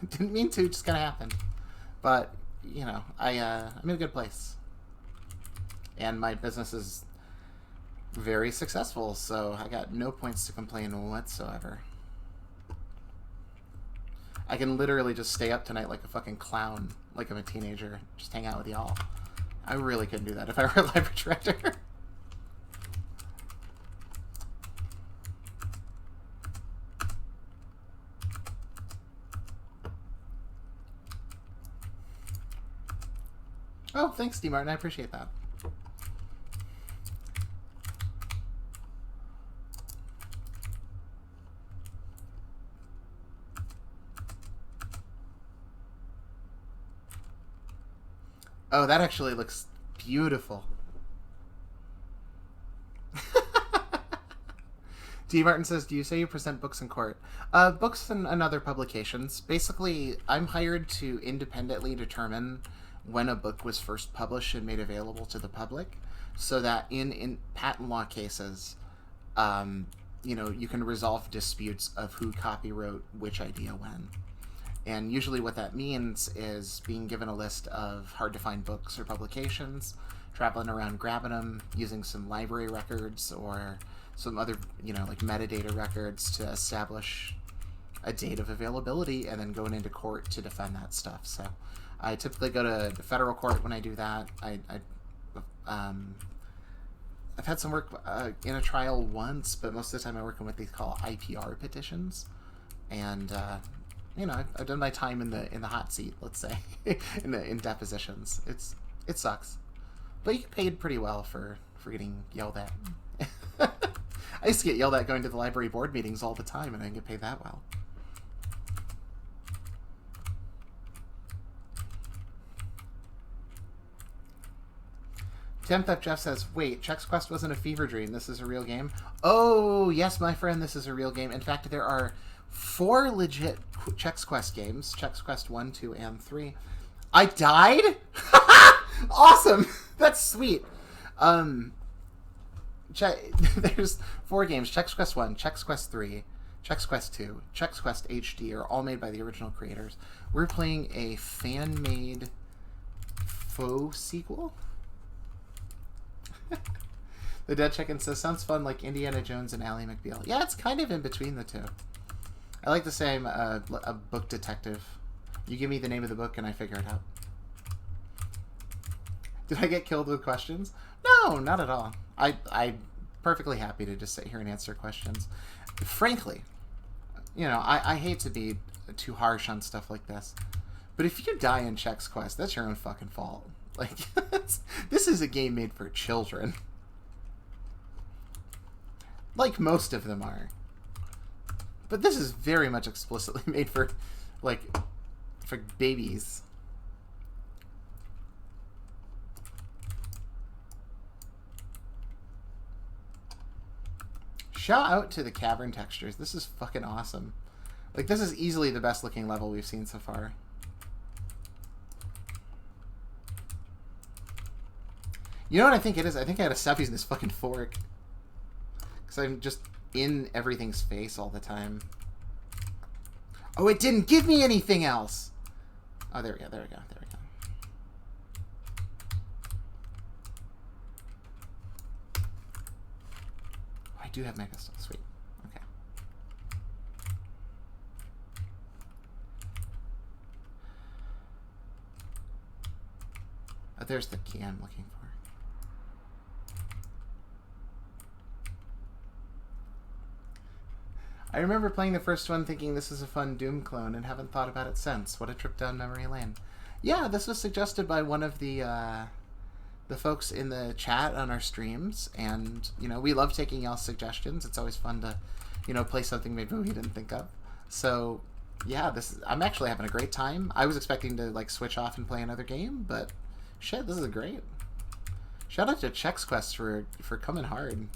Didn't mean to, just kind of happened. But, you know, I'm in a good place. And my business is very successful, so I got no points to complain whatsoever. I can literally just stay up tonight like a fucking clown, like I'm a teenager, just hang out with y'all. I really couldn't do that if I were a library director. Oh, thanks, D. Martin. I appreciate that. Oh, that actually looks beautiful. D. Martin says, do you say you present books in court? Books and other publications. Basically, I'm hired to independently determine when a book was first published and made available to the public, so that in patent law cases, you know, you can resolve disputes of who copywrote which idea when. And usually what that means is being given a list of hard-to-find books or publications, traveling around grabbing them, using some library records or some other, you know, like metadata records to establish a date of availability, and then going into court to defend that stuff. So I typically go to the federal court when I do that. I've had some work in a trial once, but most of the time I work on what they call IPR petitions. And you know, I've done my time in the hot seat, let's say, in depositions. It sucks, but you get paid pretty well for getting yelled at. I used to get yelled at going to the library board meetings all the time, and I didn't get paid that well. Temp Jeff says, wait, Chex Quest wasn't a fever dream. This is a real game? Oh, yes, my friend, this is a real game. In fact, there are 4 legit Chex Quest games. Chex Quest 1, 2, and 3. I died? Awesome! That's sweet. There's 4 games. Chex Quest 1, Chex Quest 3, Chex Quest 2, Chex Quest HD are all made by the original creators. We're playing a fan-made faux sequel? The Dead Chicken says, sounds fun like Indiana Jones and Ally McBeal. Yeah, it's kind of in between the two. I like to say I'm a book detective. You give me the name of the book and I figure it out. Did I get killed with questions? No, not at all. I'm perfectly happy to just sit here and answer questions. Frankly, you know, I hate to be too harsh on stuff like this, but if you die in Chex Quest, that's your own fucking fault. Like, this is a game made for children. Like most of them are. But this is very much explicitly made for, like, for babies. Shout out to the cavern textures. This is fucking awesome. Like, this is easily the best looking level we've seen so far. You know what I think it is? I think I had to stop using this fucking fork. Because I'm just in everything's face all the time. Oh, it didn't give me anything else! Oh, there we go, there we go, there we go. Oh, I do have my pistol. Sweet. Okay. Oh, there's the key I'm looking for. I remember playing the first one thinking this is a fun Doom clone and haven't thought about it since. What a trip down memory lane. Yeah, this was suggested by one of the folks in the chat on our streams, and, you know, we love taking y'all's suggestions. It's always fun to, you know, play something maybe we didn't think of. So, yeah, I'm actually having a great time. I was expecting to, like, switch off and play another game, but shit, this is great. Shout out to Chex Quest for coming hard.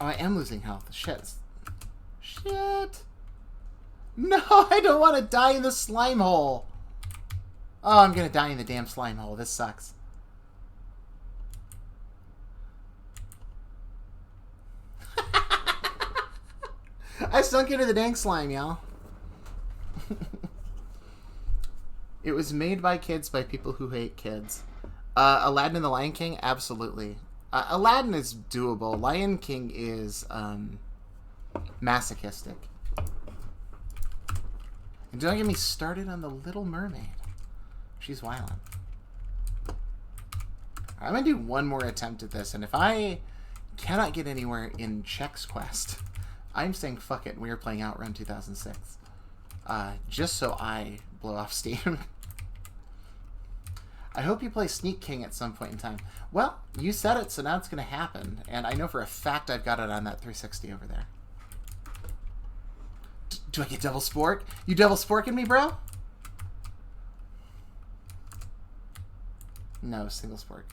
Oh, I am losing health. Shit. Shit. No, I don't want to die in the slime hole. Oh, I'm going to die in the damn slime hole. This sucks. I sunk into the dang slime, y'all. It was made by kids by people who hate kids. Aladdin and the Lion King? Absolutely. Aladdin is doable. Lion King is masochistic. And don't get me started on the Little Mermaid. She's violent. I'm going to do one more attempt at this, and if I cannot get anywhere in Chex Quest, I'm saying fuck it, and we are playing Outrun 2006. Just so I blow off steam. I hope you play Sneak King at some point in time. Well, you said it, so now it's going to happen. And I know for a fact I've got it on that 360 over there. Do I get double spork? You double sporking me, bro? No, single spork.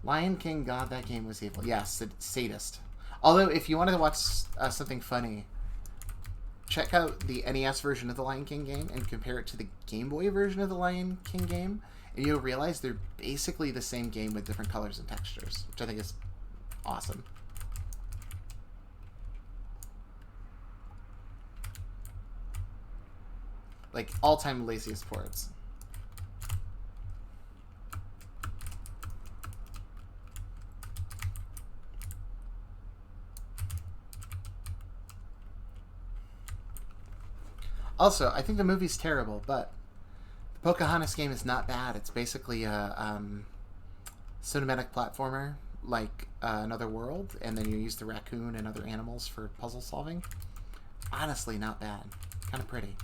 Lion King, God, that game was evil. Yeah, sadist. Although, if you wanted to watch something funny, check out the NES version of the Lion King game and compare it to the Game Boy version of the Lion King game, and you'll realize they're basically the same game with different colors and textures, which I think is awesome. Like, all-time laziest ports. Also, I think the movie's terrible, but the Pocahontas game is not bad. It's basically a cinematic platformer, like Another World, and then you use the raccoon and other animals for puzzle solving. Honestly, not bad. Kind of pretty.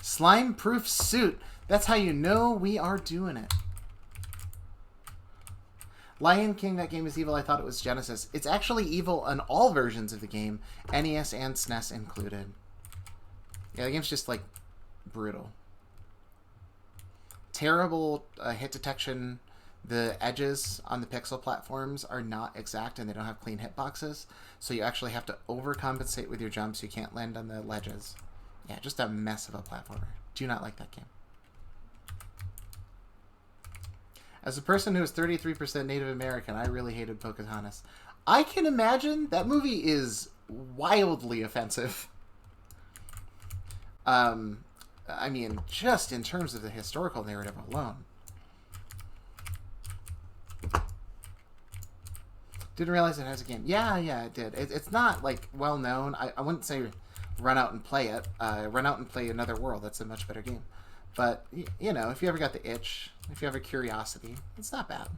Slime-proof suit. That's how you know we are doing it. Lion King, that game is evil. I thought it was Genesis. It's actually evil on all versions of the game, NES and SNES included. Yeah, the game's just, like, brutal. Terrible hit detection. The edges on the pixel platforms are not exact, and they don't have clean hitboxes, so you actually have to overcompensate with your jumps. You can't land on the ledges. Yeah, just a mess of a platformer. Do not like that game. As a person who is 33% Native American, I really hated Pocahontas. I can imagine that movie is wildly offensive. I mean, just in terms of the historical narrative alone. Didn't realize it has a game. Yeah, it did. It's not, like, well known. I wouldn't say run out and play it. Run out and play Another World. That's a much better game. But, you know, if you ever got the itch, if you have a curiosity, it's not bad. I'm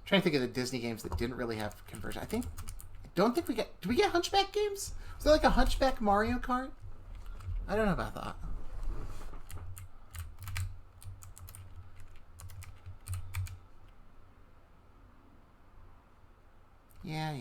trying to think of the Disney games that didn't really have conversion. I don't think we get... Did we get Hunchback games? Was there like a Hunchback Mario Kart? I don't know about that. Yeah.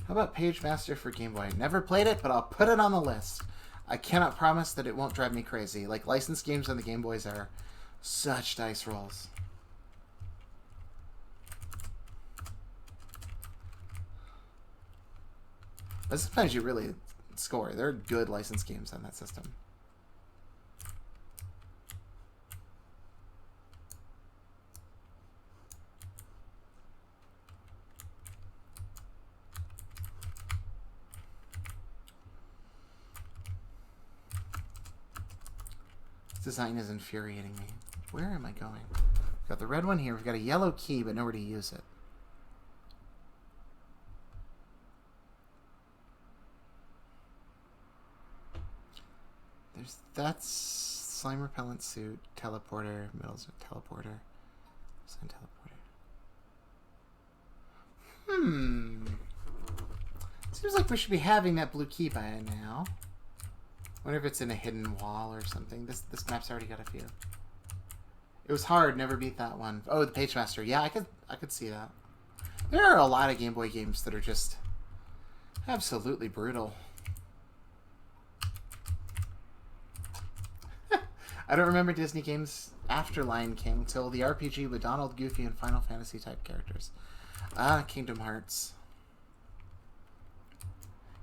How about Page Master for Game Boy? Never played it, but I'll put it on the list. I cannot promise that it won't drive me crazy. Like, licensed games on the Game Boys are such dice rolls. But sometimes you really score. There are good licensed games on that system. This design is infuriating me. Where am I going? We've got the red one here. We've got a yellow key, but nowhere to use it. That's slime repellent suit, teleporter, middle's teleporter, sign teleporter. Seems like we should be having that blue key by now. Wonder if it's in a hidden wall or something. This map's already got a few. It was hard, never beat that one. Oh, the Page Master. Yeah, I could see that. There are a lot of Game Boy games that are just absolutely brutal. I don't remember Disney games after Lion King till the RPG with Donald, Goofy, and Final Fantasy type characters. Ah, Kingdom Hearts.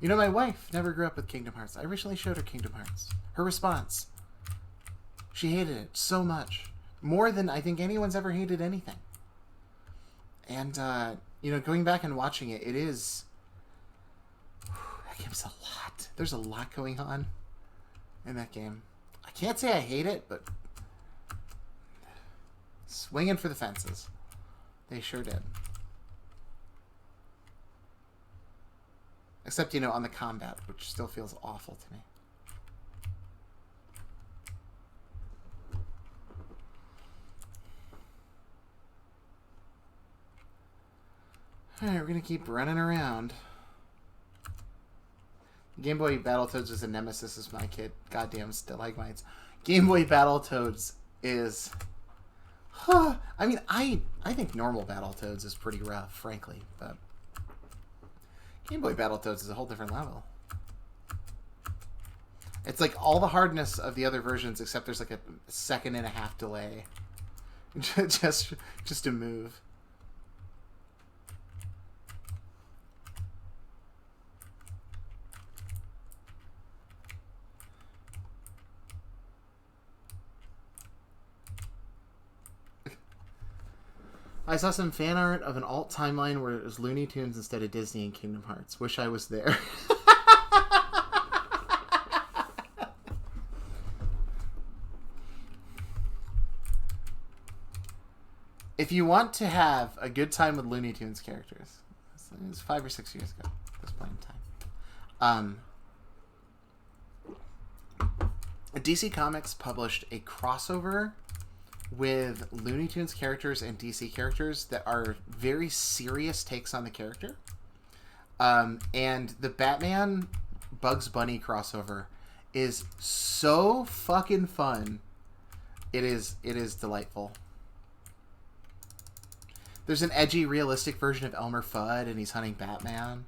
You know, my wife never grew up with Kingdom Hearts. I recently showed her Kingdom Hearts. Her response: she hated it so much. More than I think anyone's ever hated anything. And, you know, going back and watching it, it is... that game's a lot. There's a lot going on in that game. I can't say I hate it, but... swinging for the fences. They sure did. Except, you know, on the combat, which still feels awful to me. Alright, we're gonna keep running around. Game Boy Battletoads is a nemesis of my kid. Goddamn stalagmites. Game Boy Battletoads is... I mean, I think normal Battletoads is pretty rough, frankly, but... Game Boy Battletoads is a whole different level. It's like all the hardness of the other versions, except there's like a 1.5 second delay. just to move. I saw some fan art of an alt timeline where it was Looney Tunes instead of Disney and Kingdom Hearts. Wish I was there. If you want to have a good time with Looney Tunes characters, it was 5 or 6 years ago at this point in time. DC Comics published a crossover with Looney Tunes characters and DC characters that are very serious takes on the character. And the Batman Bugs Bunny crossover is so fucking fun. It is delightful. There's an edgy, realistic version of Elmer Fudd, and he's hunting Batman.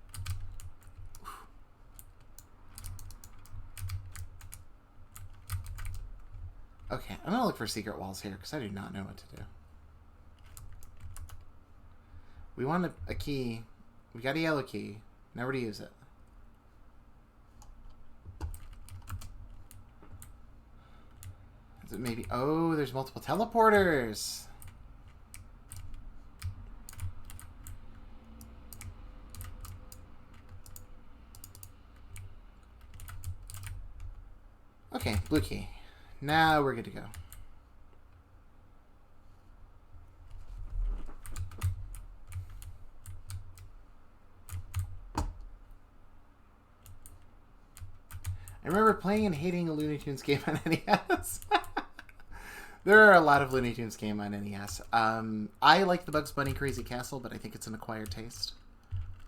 Okay, I'm gonna look for secret walls here, because I do not know what to do. We want a key. We got a yellow key. Now where to use it? Is it maybe... oh, there's multiple teleporters! Okay, blue key. Now we're good to go. I remember playing and hating a Looney Tunes game on NES. There are a lot of Looney Tunes game on NES. I like the Bugs Bunny Crazy Castle, but I think it's an acquired taste.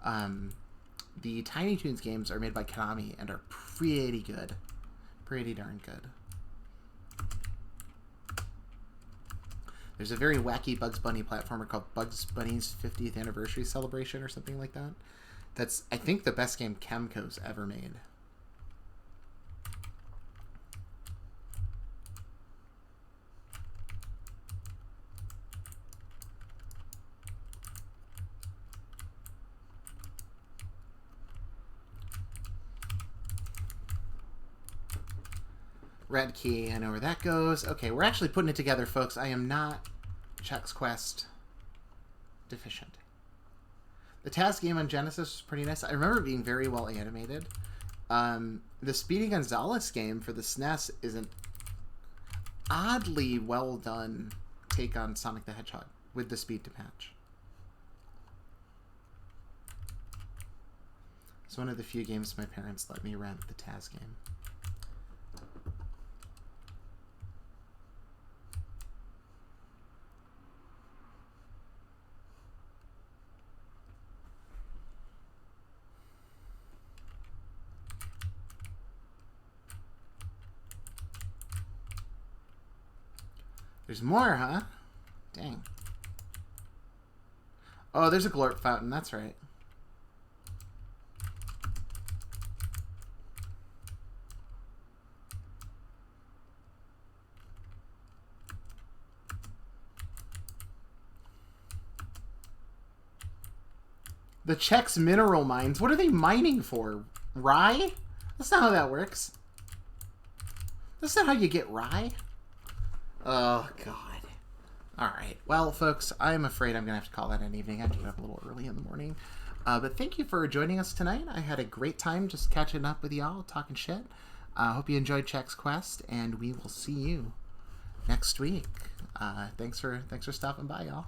The Tiny Toons games are made by Konami and are pretty good. Pretty darn good. There's a very wacky Bugs Bunny platformer called Bugs Bunny's 50th Anniversary Celebration or something like that. That's, I think, the best game Kemco's ever made. Red key, I know where that goes. Okay, we're actually putting it together, folks. I am not Chex Quest deficient. The Taz game on Genesis was pretty nice. I remember it being very well animated. The Speedy Gonzales game for the SNES is an oddly well done take on Sonic the Hedgehog with the speed to match. It's one of the few games my parents let me rent, the Taz game. There's more, huh? Dang. Oh, there's a glorp fountain. That's right. The Chex mineral mines. What are they mining for? Rye? That's not how that works. That's not how you get rye. Oh, God. Alright. Well, folks, I'm afraid I'm going to have to call that an evening. I have to get up a little early in the morning. But thank you for joining us tonight. I had a great time just catching up with y'all, talking shit. I hope you enjoyed Chex Quest, and we will see you next week. Thanks for stopping by, y'all.